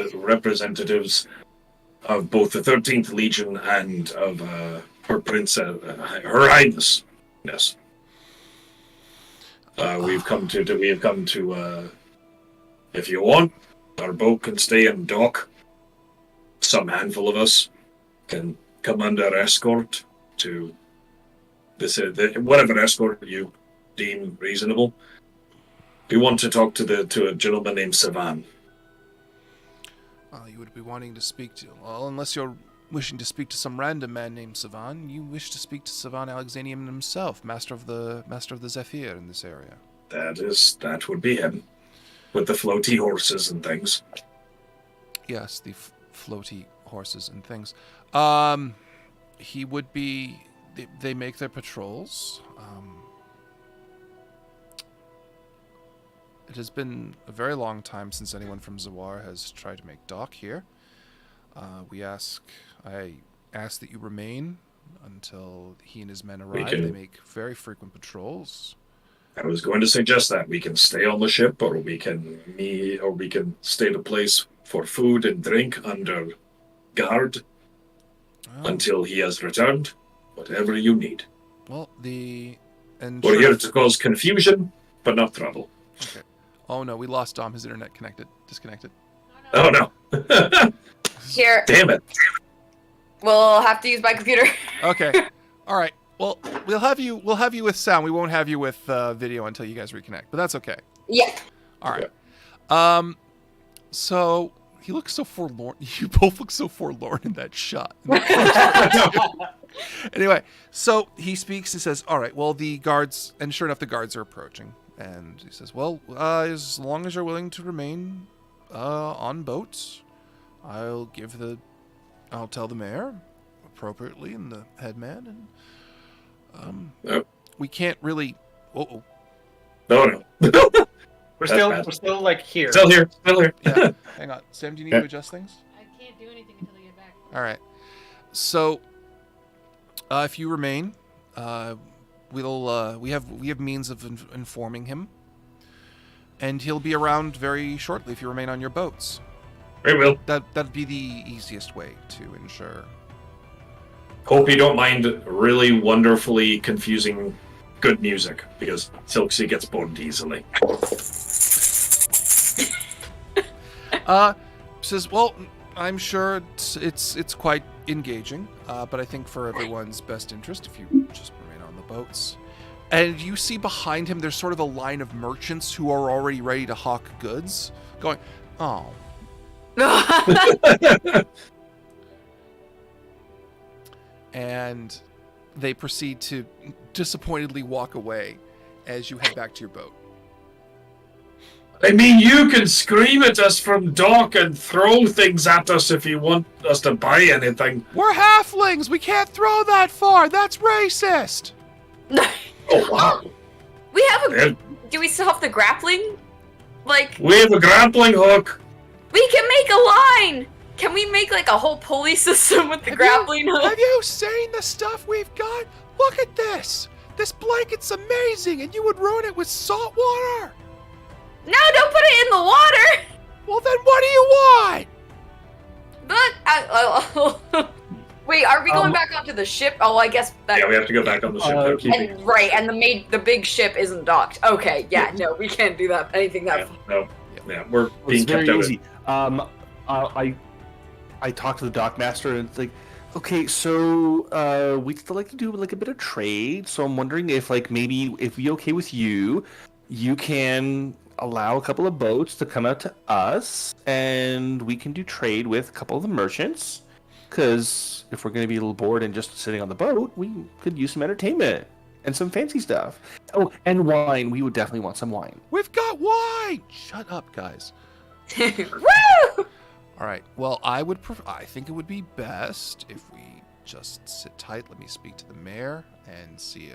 of both the 13th Legion and of her princess, Her Highness. Yes. We have come to. If you want, our boat can stay in dock. Some handful of us can come under escort to this, whatever escort you deem reasonable. We want to talk to a gentleman named Savan. You would be wanting to speak to. Well, unless you're wishing to speak to some random man named Savan, you wish to speak to Savan Alexanium himself, master of the Zephyr in this area. That would be him, with the floaty horses and things. Yes, the floaty horses and things. He would be. They make their patrols. It has been a very long time since anyone from Zawar has tried to make dock here. I ask that you remain until he and his men arrive. They make very frequent patrols. I was going to suggest that we can stay on the ship, or we can stay at a place for food and drink under guard until he has returned. Whatever you need. Well, we're here to cause confusion, but not trouble. Okay. Oh no, we lost Dom. His internet disconnected. Oh no. Here. Damn it. We'll have to use my computer. Okay. All right. Well, we'll have you with sound. We won't have you with video until you guys reconnect, but that's okay. Yeah. All right. So he looks so forlorn. You both look so forlorn in that shot. Anyway, so he speaks and says, all right, well, the guards, and sure enough, the guards are approaching. And he says, well, as long as you're willing to remain on boats, I'll tell the mayor appropriately and the headman. And we can't really... No. We're still like here. Still here. Yeah. Hang on. Sam, do you need to adjust things? I can't do anything until I get back. All right. So, if you remain, we have means of informing him, and he'll be around very shortly if you remain on your boats. We will. That'd be the easiest way to ensure. Hope you don't mind really wonderfully confusing good music, because Silksy gets bored easily. Says, well, I'm sure it's quite engaging, but I think for everyone's best interest, if you just remain on the boats. And you see behind him, there's sort of a line of merchants who are already ready to hawk goods, going, oh. And they proceed to disappointedly walk away as you head back to your boat. I mean, you can scream at us from dock and throw things at us if you want us to buy anything. We're halflings! We can't throw that far! That's racist! Oh, wow. We have do we still have the grappling? We have a grappling hook. We can make a line! Can we make like a whole pulley system with the grappling hook? Have you seen the stuff we've got? Look at this! This blanket's amazing, and you would ruin it with salt water! No, don't put it in the water! Well, then what do you want? Look, wait, are we going back onto the ship? Oh, I guess that... Yeah, we have to go back on the ship. And the big ship isn't docked. Okay, yeah, no, we can't do that. Anything that... Yeah, we're being kept out. Easy. I talked to the dockmaster, and it's like, okay, so we'd still like to do like a bit of trade. So I'm wondering if maybe if we okay with you, you can allow a couple of boats to come out to us, and we can do trade with a couple of the merchants. Because if we're going to be a little bored and just sitting on the boat, we could use some entertainment and some fancy stuff. Oh, and wine. We would definitely want some wine. We've got wine! Shut up, guys. Woo! All right. Well, I think it would be best if we just sit tight. Let me speak to the mayor and see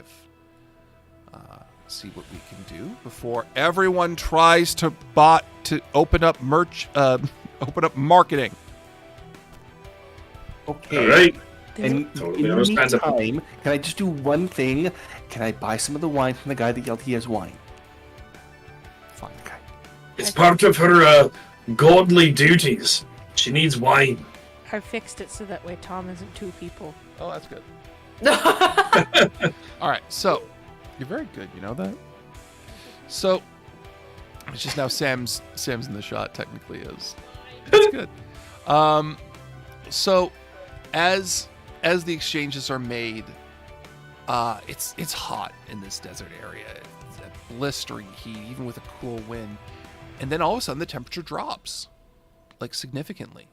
what we can do before everyone tries to open up marketing. Okay. All right. And in the meantime, can I just do one thing? Can I buy some of the wine from the guy that yelled he has wine? Fine. Okay. It's part of her godly duties. She needs wine. I fixed it so that way Tom isn't two people. Oh, that's good. All right, so you're very good. You know that. So it's just now Sam's in the shot. Technically, that's good. So as the exchanges are made, it's hot in this desert area. It's a blistering heat, even with a cool wind. And then all of a sudden, the temperature drops, like significantly.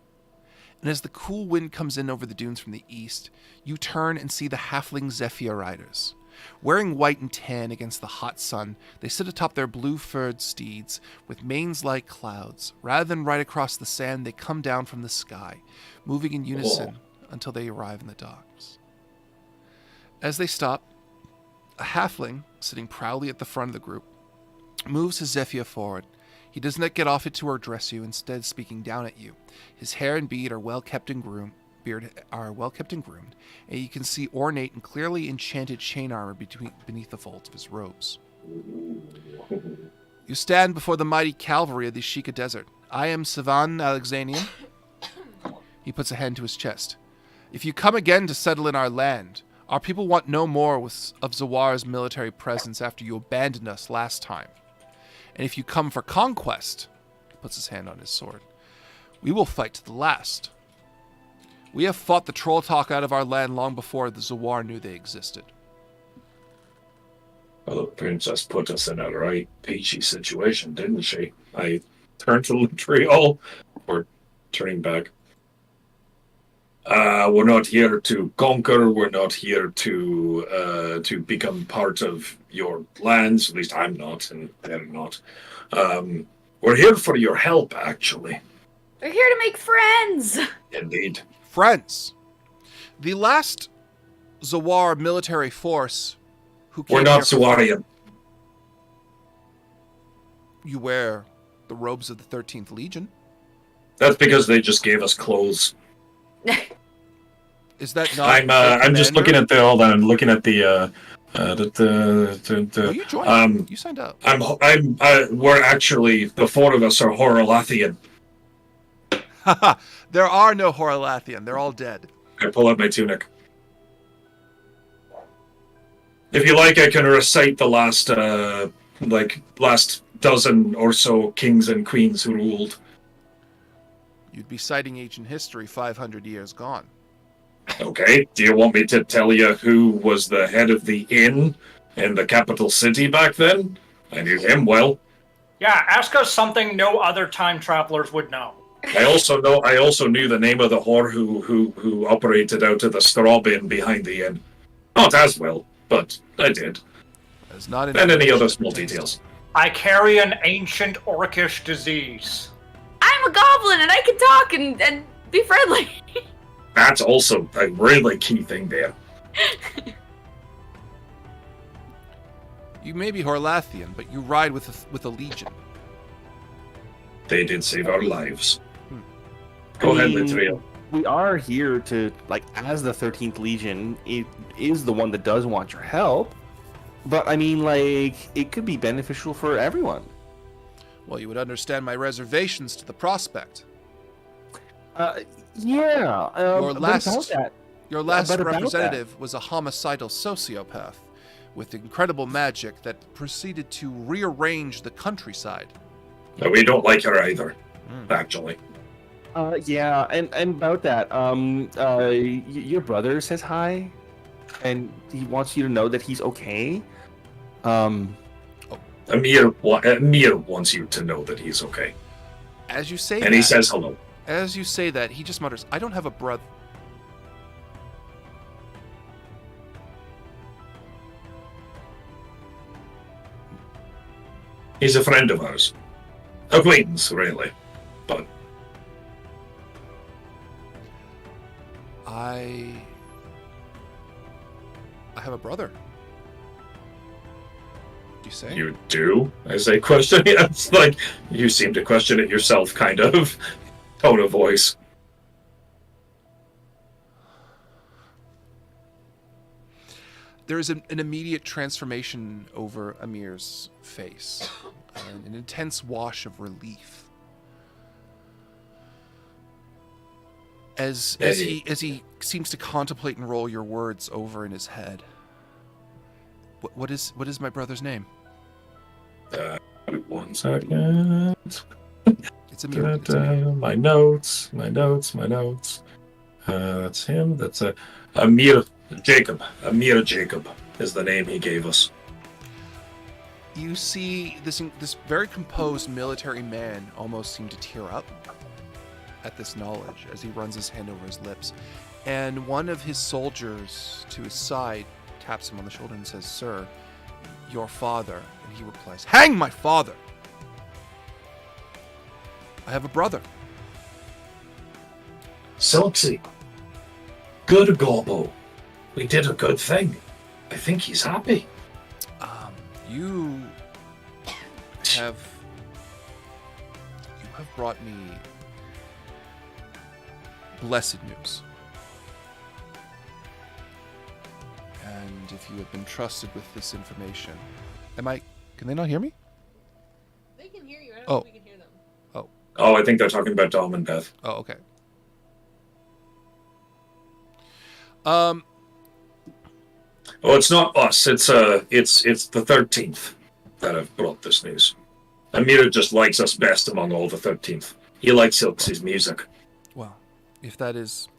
And as the cool wind comes in over the dunes from the east, you turn and see the halfling Zephyr riders. Wearing white and tan against the hot sun, they sit atop their blue-furred steeds with manes like clouds. Rather than ride across the sand, they come down from the sky, moving in unison until they arrive in the docks. As they stop, a halfling, sitting proudly at the front of the group, moves his Zephyr forward. He does not get off it to address you, instead speaking down at you. His hair and beard are well kept and groomed, and you can see ornate and clearly enchanted chain armor beneath the folds of his robes. You stand before the mighty cavalry of the Sheikah Desert. I am Sivan Alexanian. He puts a hand to his chest. If you come again to settle in our land, our people want no more of Zawar's military presence after you abandoned us last time. And if you come for conquest, he puts his hand on his sword, we will fight to the last. We have fought the troll talk out of our land long before the Zawar knew they existed. Well, the princess put us in a right peachy situation, didn't she? I turned to Latriel. We're turning back. We're not here to conquer. We're not here to become part of your lands. At least I'm not, and they're not. We're here for your help, actually. We're here to make friends. Indeed. Friends. The last Zawar military force who came We're not here Zawarian. You wear the robes of the 13th Legion. That's because they just gave us clothes. Is that not? I'm just looking at the. Hold on, I'm looking at the. Oh, you joined. You signed up. We're actually, the four of us are Horalathian. There are no Horalathian. They're all dead. I pull out my tunic. If you like, I can recite the last dozen or so kings and queens who ruled. You'd be citing ancient history 500 years gone. Okay, do you want me to tell you who was the head of the inn in the capital city back then? I knew him well. Yeah, ask us something no other time travelers would know. I also knew the name of the whore who operated out of the straw bin behind the inn. Not as well, but I did. As not and any other small details. I carry an ancient orcish disease. I'm a goblin and I can talk and be friendly. That's also a really key thing there. You may be Horalathian, but you ride with a legion. They did save our lives. Go ahead, Latriel. We are here to, as the 13th Legion, it is the one that does want your help. But, it could be beneficial for everyone. Well, you would understand my reservations to the prospect. Yeah. Your last But about representative was a homicidal sociopath with incredible magic that proceeded to rearrange the countryside. No, we don't like her either, actually. Yeah, and about that, your brother says hi, and he wants you to know that he's okay. Amir wants you to know that he's okay. As you say and that, he says hello. As you say that, he just mutters, I don't have a brother. He's a friend of ours. Acquaintance, really. But I have a brother. You say? You do? I say question. It's like you seem to question it yourself, kind of. Tone of voice. There is an immediate transformation over Amir's face, an intense wash of relief. As he seems to contemplate and roll your words over in his head. What is my brother's name? 1 second. It's Amir. My notes. That's him. That's Amir Jacob. Amir Jacob is the name he gave us. You see this very composed military man almost seem to tear up at this knowledge as he runs his hand over his lips. And one of his soldiers to his side taps him on the shoulder and says, "Sir, your father." And he replies, "Hang my father! I have a brother." Silksy. Good, Gorbo. We did a good thing. I think he's happy. You have brought me blessed news. And if you have been trusted with this information, can they not hear me? They can hear you. I don't Oh. think we can hear them. Oh, I think they're talking about Dom and Beth. Oh, okay. Oh, it's not us. It's the 13th that have brought this news. Amir just likes us best among all the 13th. He likes Silksy's music. Well, if that is...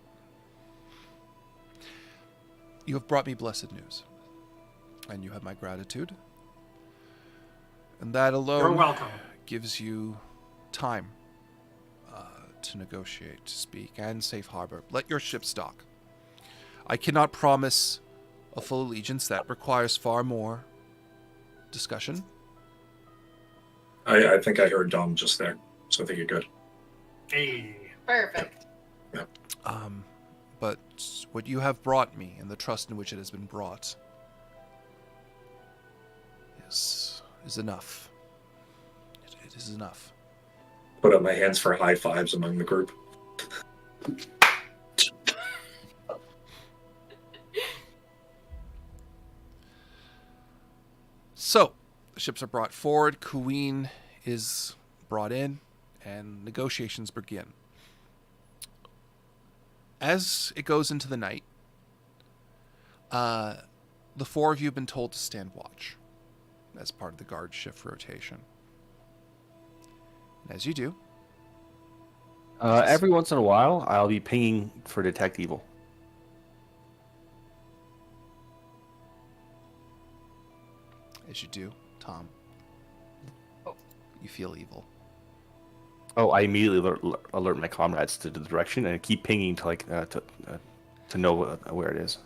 You have brought me blessed news. And you have my gratitude. And that alone You're welcome. Gives you time to negotiate, to speak, and safe harbor. Let your ship dock. I cannot promise a full allegiance. That requires far more discussion. I think I heard Dom just there, so I think you're good. Hey. Perfect. Yeah. But what you have brought me and the trust in which it has been brought is enough. It is enough. Put up my hands for high fives among the group. So, the ships are brought forward, Queen is brought in, and negotiations begin. As it goes into the night, the four of you have been told to stand watch as part of the guard shift rotation. And as you do... Every once in a while, I'll be pinging for detect evil. As you do, Tom, you feel evil. Oh, I immediately alert my comrades to the direction and keep pinging to to know where it is.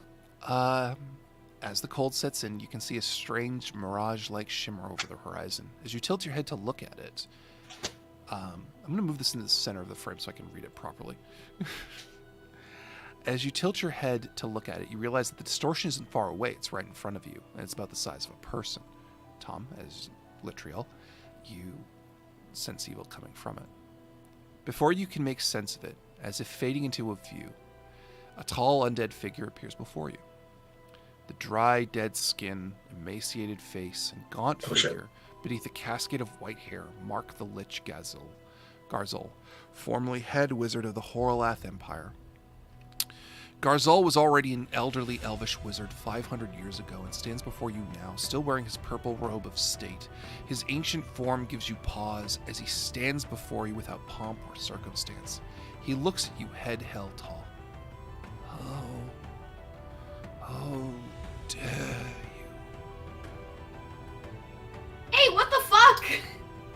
As the cold sets in, you can see a strange mirage-like shimmer over the horizon. As you tilt your head to look at it, I'm going to move this into the center of the frame so I can read it properly. As you tilt your head to look at it, you realize that the distortion isn't far away. It's right in front of you, and it's about the size of a person. Tom, as Litriel, you sense evil coming from it. Before you can make sense of it, as if fading into a view, a tall undead figure appears before you. The dry, dead skin, emaciated face, and gaunt figure beneath a cascade of white hair mark the Lich Garzul, formerly head wizard of the Horalath Empire. Garzul was already an elderly elvish wizard 500 years ago and stands before you now, still wearing his purple robe of state. His ancient form gives you pause as he stands before you without pomp or circumstance. He looks at you head held tall. How dare you? Hey, what the fuck?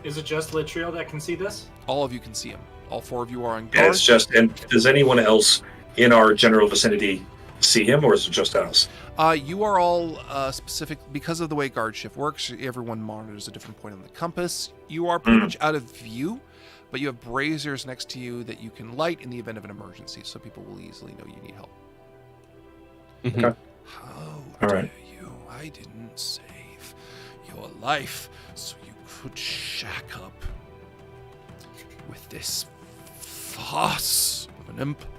Is it just Litriel that can see this? All of you can see him. All four of you are on guard. Yeah, it's just, and does anyone else in our general vicinity see him, or is it just us? You are all specific, because of the way guard shift works, everyone monitors a different point on the compass. You are pretty much out of view, but you have braziers next to you that you can light in the event of an emergency, so people will easily know you need help. Okay. How dare you? I didn't save your life so you could shack up with this farce of an empire.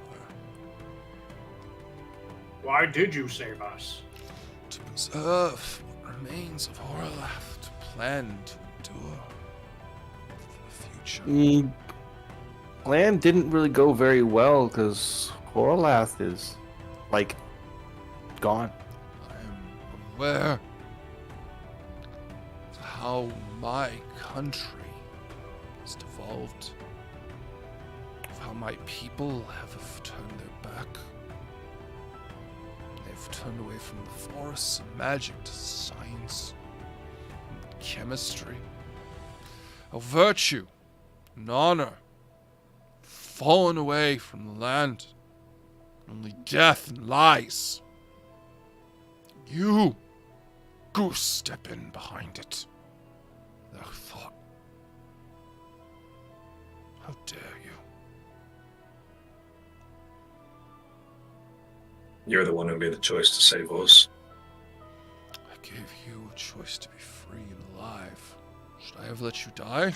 Why did you save us? To preserve what remains of Horalath, to plan to endure for the future. Plan didn't really go very well because Horalath is, gone. I am aware of how my country has devolved, of how my people have turned their back. They've turned away from the forests and magic to science and chemistry. How virtue and honor fallen away from the land. Only death and lies. You goose step in behind it. Thou thought. How dare you? You're the one who made the choice to save us. I gave you a choice to be free and alive. Should I have let you die?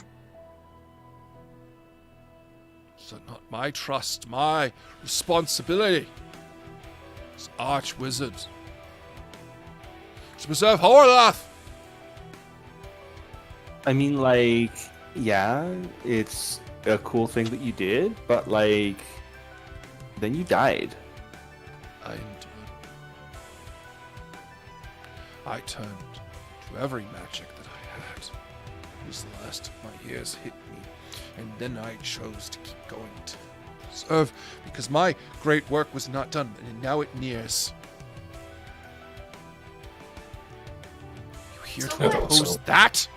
Is that not my trust, my responsibility as Arch-Wizard? To preserve Horlath! I mean, like, yeah, it's a cool thing that you did, but, like, then you died. I endured. I turned to every magic that I had. As the last of my years hit me, and then I chose to keep going to serve, because my great work was not done, and now it nears. You here to oppose that?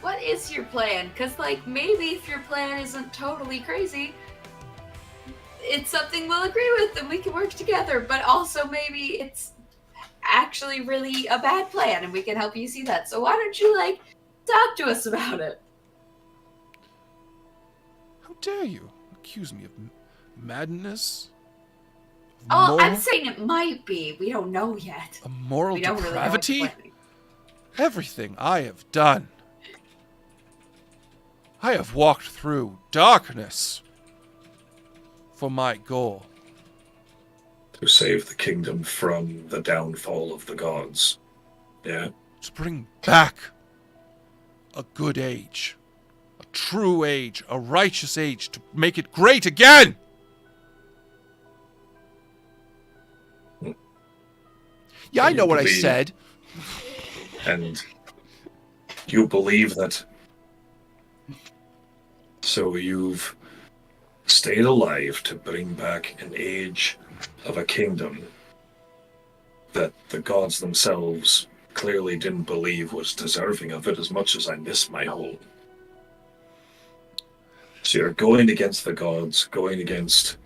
What is your plan? Because, like, maybe if your plan isn't totally crazy, it's something we'll agree with and we can work together. But also maybe it's actually really a bad plan and we can help you see that. So why don't you, like, talk to us about it? How dare you accuse me of madness? Oh, I'm saying it might be. We don't know yet. A moral We don't really know depravity? what's planning. Everything I have done. I have walked through darkness for my goal. To save the kingdom from the downfall of the gods. Yeah? To bring back a good age. A true age. A righteous age. To make it great again! Yeah, I know what I said. And you believe that. So you've stayed alive to bring back an age of a kingdom that the gods themselves clearly didn't believe was deserving of it, as much as I miss my home. So you're going against the gods, going against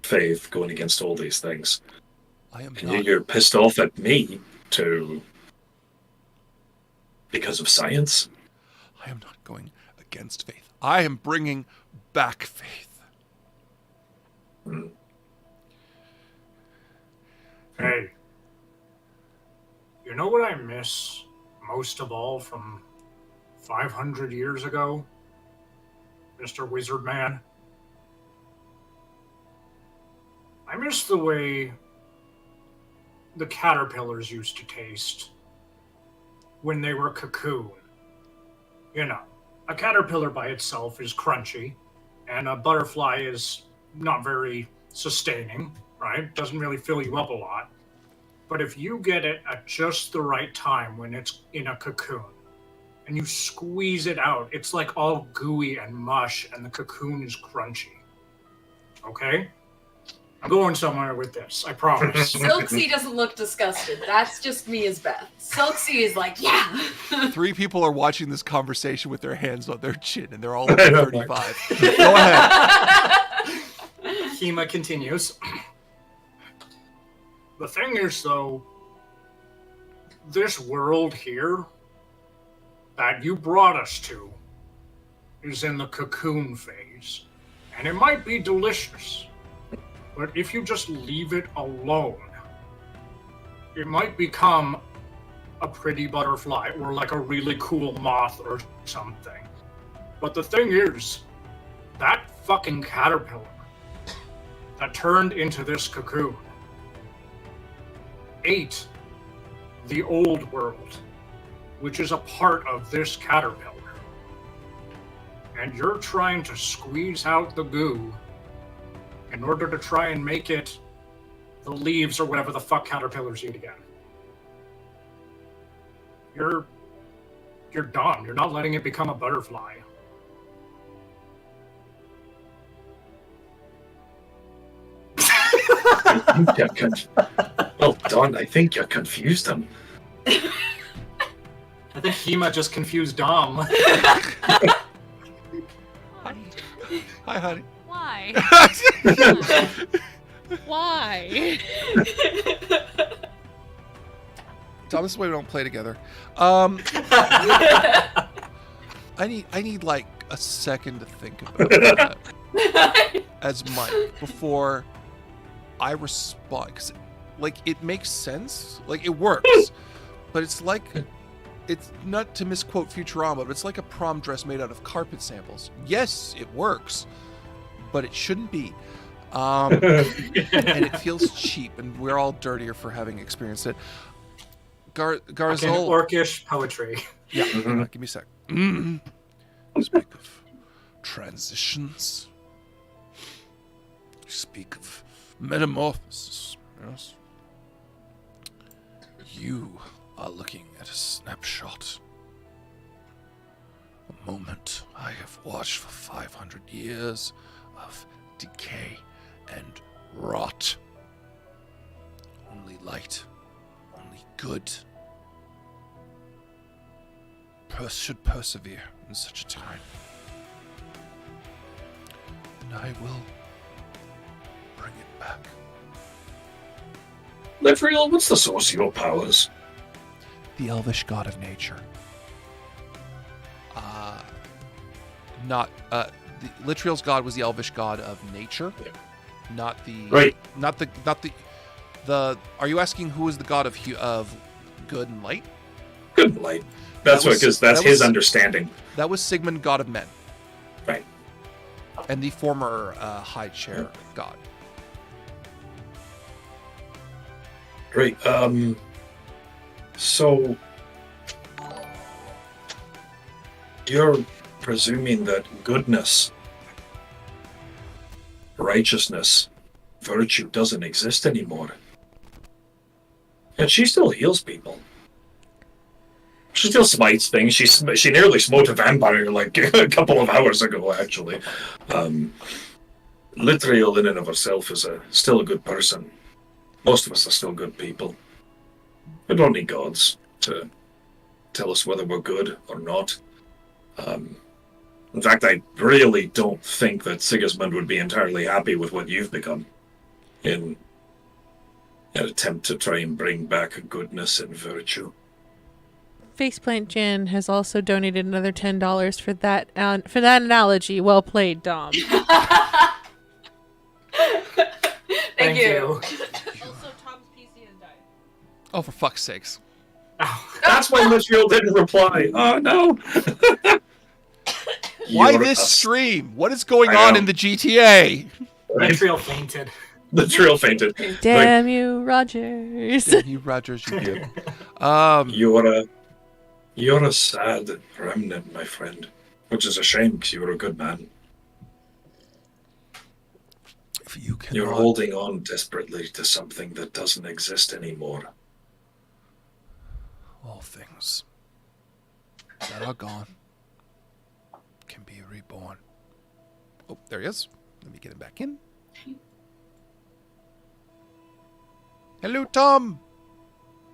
faith, going against all these things. And you're pissed off at me because of science? I am not going against faith. I am bringing back faith. Hey, you know what I miss most of all from 500 years ago, Mr. Wizard Man? I miss the way the caterpillars used to taste when they were cocoon. You know, a caterpillar by itself is crunchy, and a butterfly is not very sustaining, right? Doesn't really fill you up a lot. But if you get it at just the right time when it's in a cocoon, and you squeeze it out, it's like all gooey and mush, and the cocoon is crunchy. Okay? I'm going somewhere with this, I promise. Silksy doesn't look disgusted. That's just me as Beth. Silksy is like, yeah. 3 people are watching this conversation with their hands on their chin, and they're all over 35. Go ahead. Hema continues. The thing is, though, this world here that you brought us to is in the cocoon phase. And it might be delicious, but if you just leave it alone, it might become a pretty butterfly or like a really cool moth or something. But the thing is, that fucking caterpillar that turned into this cocoon ate the old world, which is a part of this caterpillar. And you're trying to squeeze out the goo in order to try and make it the leaves or whatever the fuck caterpillars eat again. You're dumb. You're not letting it become a butterfly. Well done. I think you confused them. I think Hema just confused Dom. Hi, honey. Why? Why? Tom, this is why we don't play together. I need like a second to think about that as Mike before I respond, because like it makes sense, like it works, but it's like, it's not to misquote Futurama, but it's like a prom dress made out of carpet samples. Yes, it works, but it shouldn't be. And it feels cheap, and we're all dirtier for having experienced it. Garzol. Orcish poetry. Yeah, give me a sec. Speak of transitions. Speak of metamorphosis. Yes. You are looking at a snapshot. A moment I have watched for 500 years of decay and rot. Only light, only good should persevere in such a time. And I will bring it back. Lefriel, what's the source of your powers? The elvish god of nature. Litriel's god was the elvish god of nature, not the. Right. Not the. Are you asking who is the god of good and light? Good and light. That's his understanding. That was Sigmund, god of men. Right. And the former high chair god. Great. So you're presuming that goodness, righteousness, virtue doesn't exist anymore. And she still heals people. She still smites things. She nearly smote a vampire like a couple of hours ago, actually. Litriel in and of herself is still a good person. Most of us are still good people. We don't need gods to tell us whether we're good or not. In fact, I really don't think that Sigismund would be entirely happy with what you've become in an attempt to try and bring back goodness and virtue. Faceplant Jen has also donated another $10 for that analogy. Well played, Dom. Thank you. Also, Tom's PC has died. Oh, for fuck's sakes. That's why Litriel didn't reply. Oh, no. Why this stream? What is going on in the GTA? Litriel fainted. Litriel fainted. Damn you, Rogers. Damn you, Rogers, you do. You're a sad remnant, my friend. Which is a shame, because you were a good man. If you cannot... You're holding on desperately to something that doesn't exist anymore. All things that are gone can be reborn. Oh, there he is. Let me get him back in. Hello, Tom.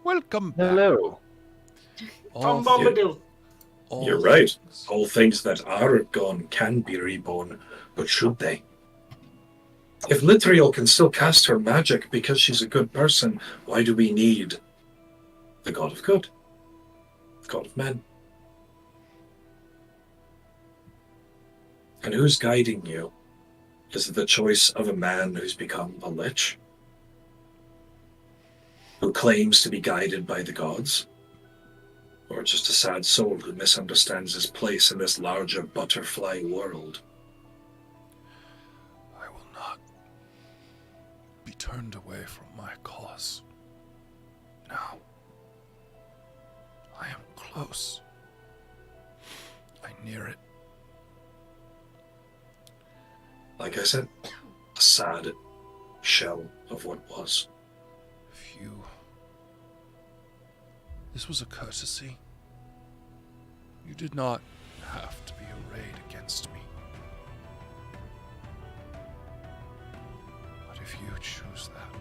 Welcome back. Hello. Tom Bombadil. You're right. All things that are gone can be reborn, but should they? If Litriel can still cast her magic because she's a good person, why do we need the god of good? The god of men? And who's guiding you? Is it the choice of a man who's become a lich? Who claims to be guided by the gods? Or just a sad soul who misunderstands his place in this larger butterfly world? I will not be turned away from my cause. Now, I am close. I near it. Like I said, a sad shell of what was. This was a courtesy. You did not have to be arrayed against me. But if you choose that,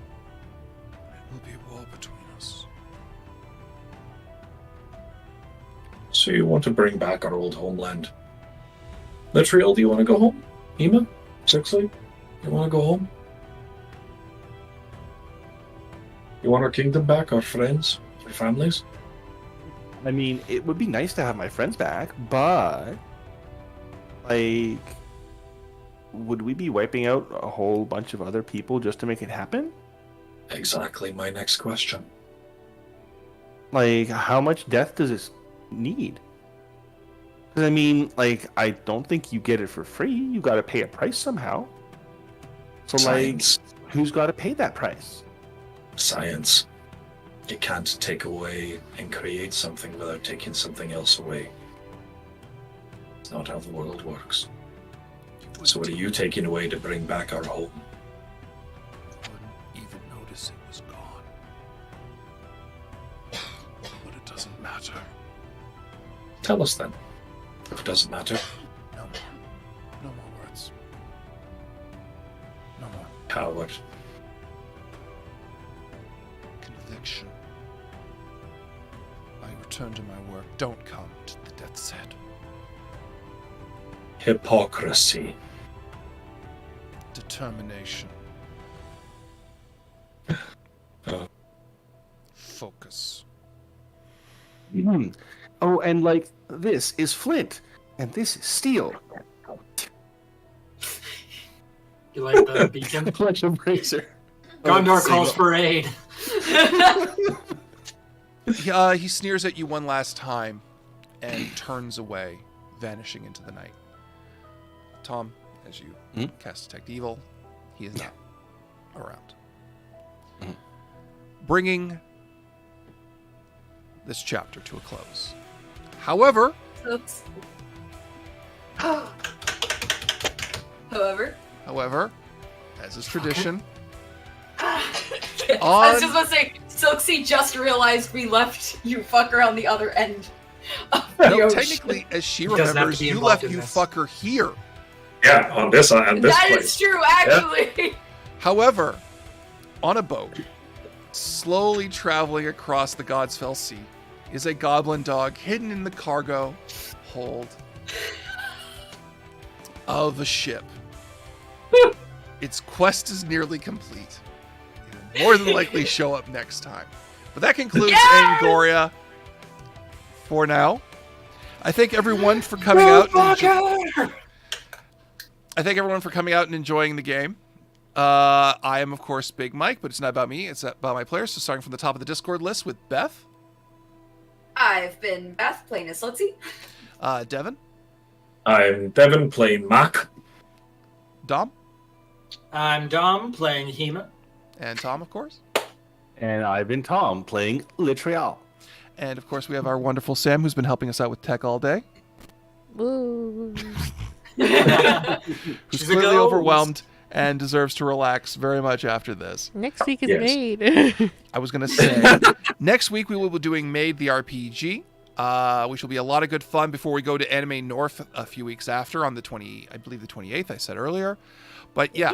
it will be war between us. So you want to bring back our old homeland? Litriel, do you want to go home? Ema? Sixley? You want to go home? You want our kingdom back, our friends? Our Your families? I mean, it would be nice to have my friends back, but like, would we be wiping out a whole bunch of other people just to make it happen? Exactly my next question. Like, how much death does this need? 'Cause I mean, like, I don't think you get it for free. You got to pay a price somehow. So, Science. like, who's got to pay that price? Science. You can't take away and create something without taking something else away. It's not how the world works. So what are you taking away to bring back our home? Wouldn't even notice it was gone. But it doesn't matter. Tell us then. If it doesn't matter. No more. No more words. No more. Coward. Conviction. I return to my work. Don't come to the death's head. Hypocrisy. Determination. Focus. Oh, and like, this is flint, and this is steel. You like the beacon? Like a bracer. Gondor calls for aid. He sneers at you one last time and turns away, vanishing into the night. Tom, as you cast Detect Evil, he is not around. Bringing this chapter to a close. However, Oops. However, as is tradition, I was just about to say, Silksy just realized we left you fucker on the other end of the no, ocean. technically, as she He doesn't have to remembers, be you involved left in you this. fucker here. Yeah, on this That place. is true, actually. However, on a boat, slowly traveling across the Godsfell Sea, is a goblin dog hidden in the cargo hold of a ship. Its quest is nearly complete. It will more than likely show up next time. But that concludes Angoriah for now. I thank everyone for coming out. I thank everyone for coming out and enjoying the game. I am, of course, Big Mike, but it's not about me. It's about my players. So starting from the top of the Discord list with Beth. I've been Beth, playing as Silksy. Devin. I'm Devin playing Mac. Dom. I'm Dom, playing Hema. And Tom, of course. And I've been Tom, playing Litrial. And, of course, we have our wonderful Sam, who's been helping us out with tech all day. Woo. Who's clearly overwhelmed and deserves to relax very much after this. Next week is Yes. Maid. I was going to say, next week we will be doing Maid the RPG, which will be a lot of good fun before we go to Anime North a few weeks after on the 28th, I said earlier. But yeah,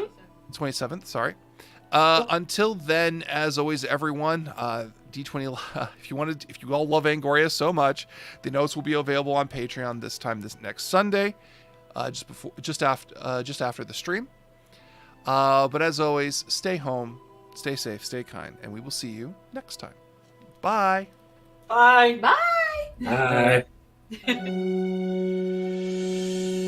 27th, sorry. Until then, as always, everyone, D20, if you all love Angoriah so much, the notes will be available on Patreon this next Sunday, just after the stream. But as always, stay home, stay safe, stay kind, and we will see you next time. Bye. Bye. Bye. Bye.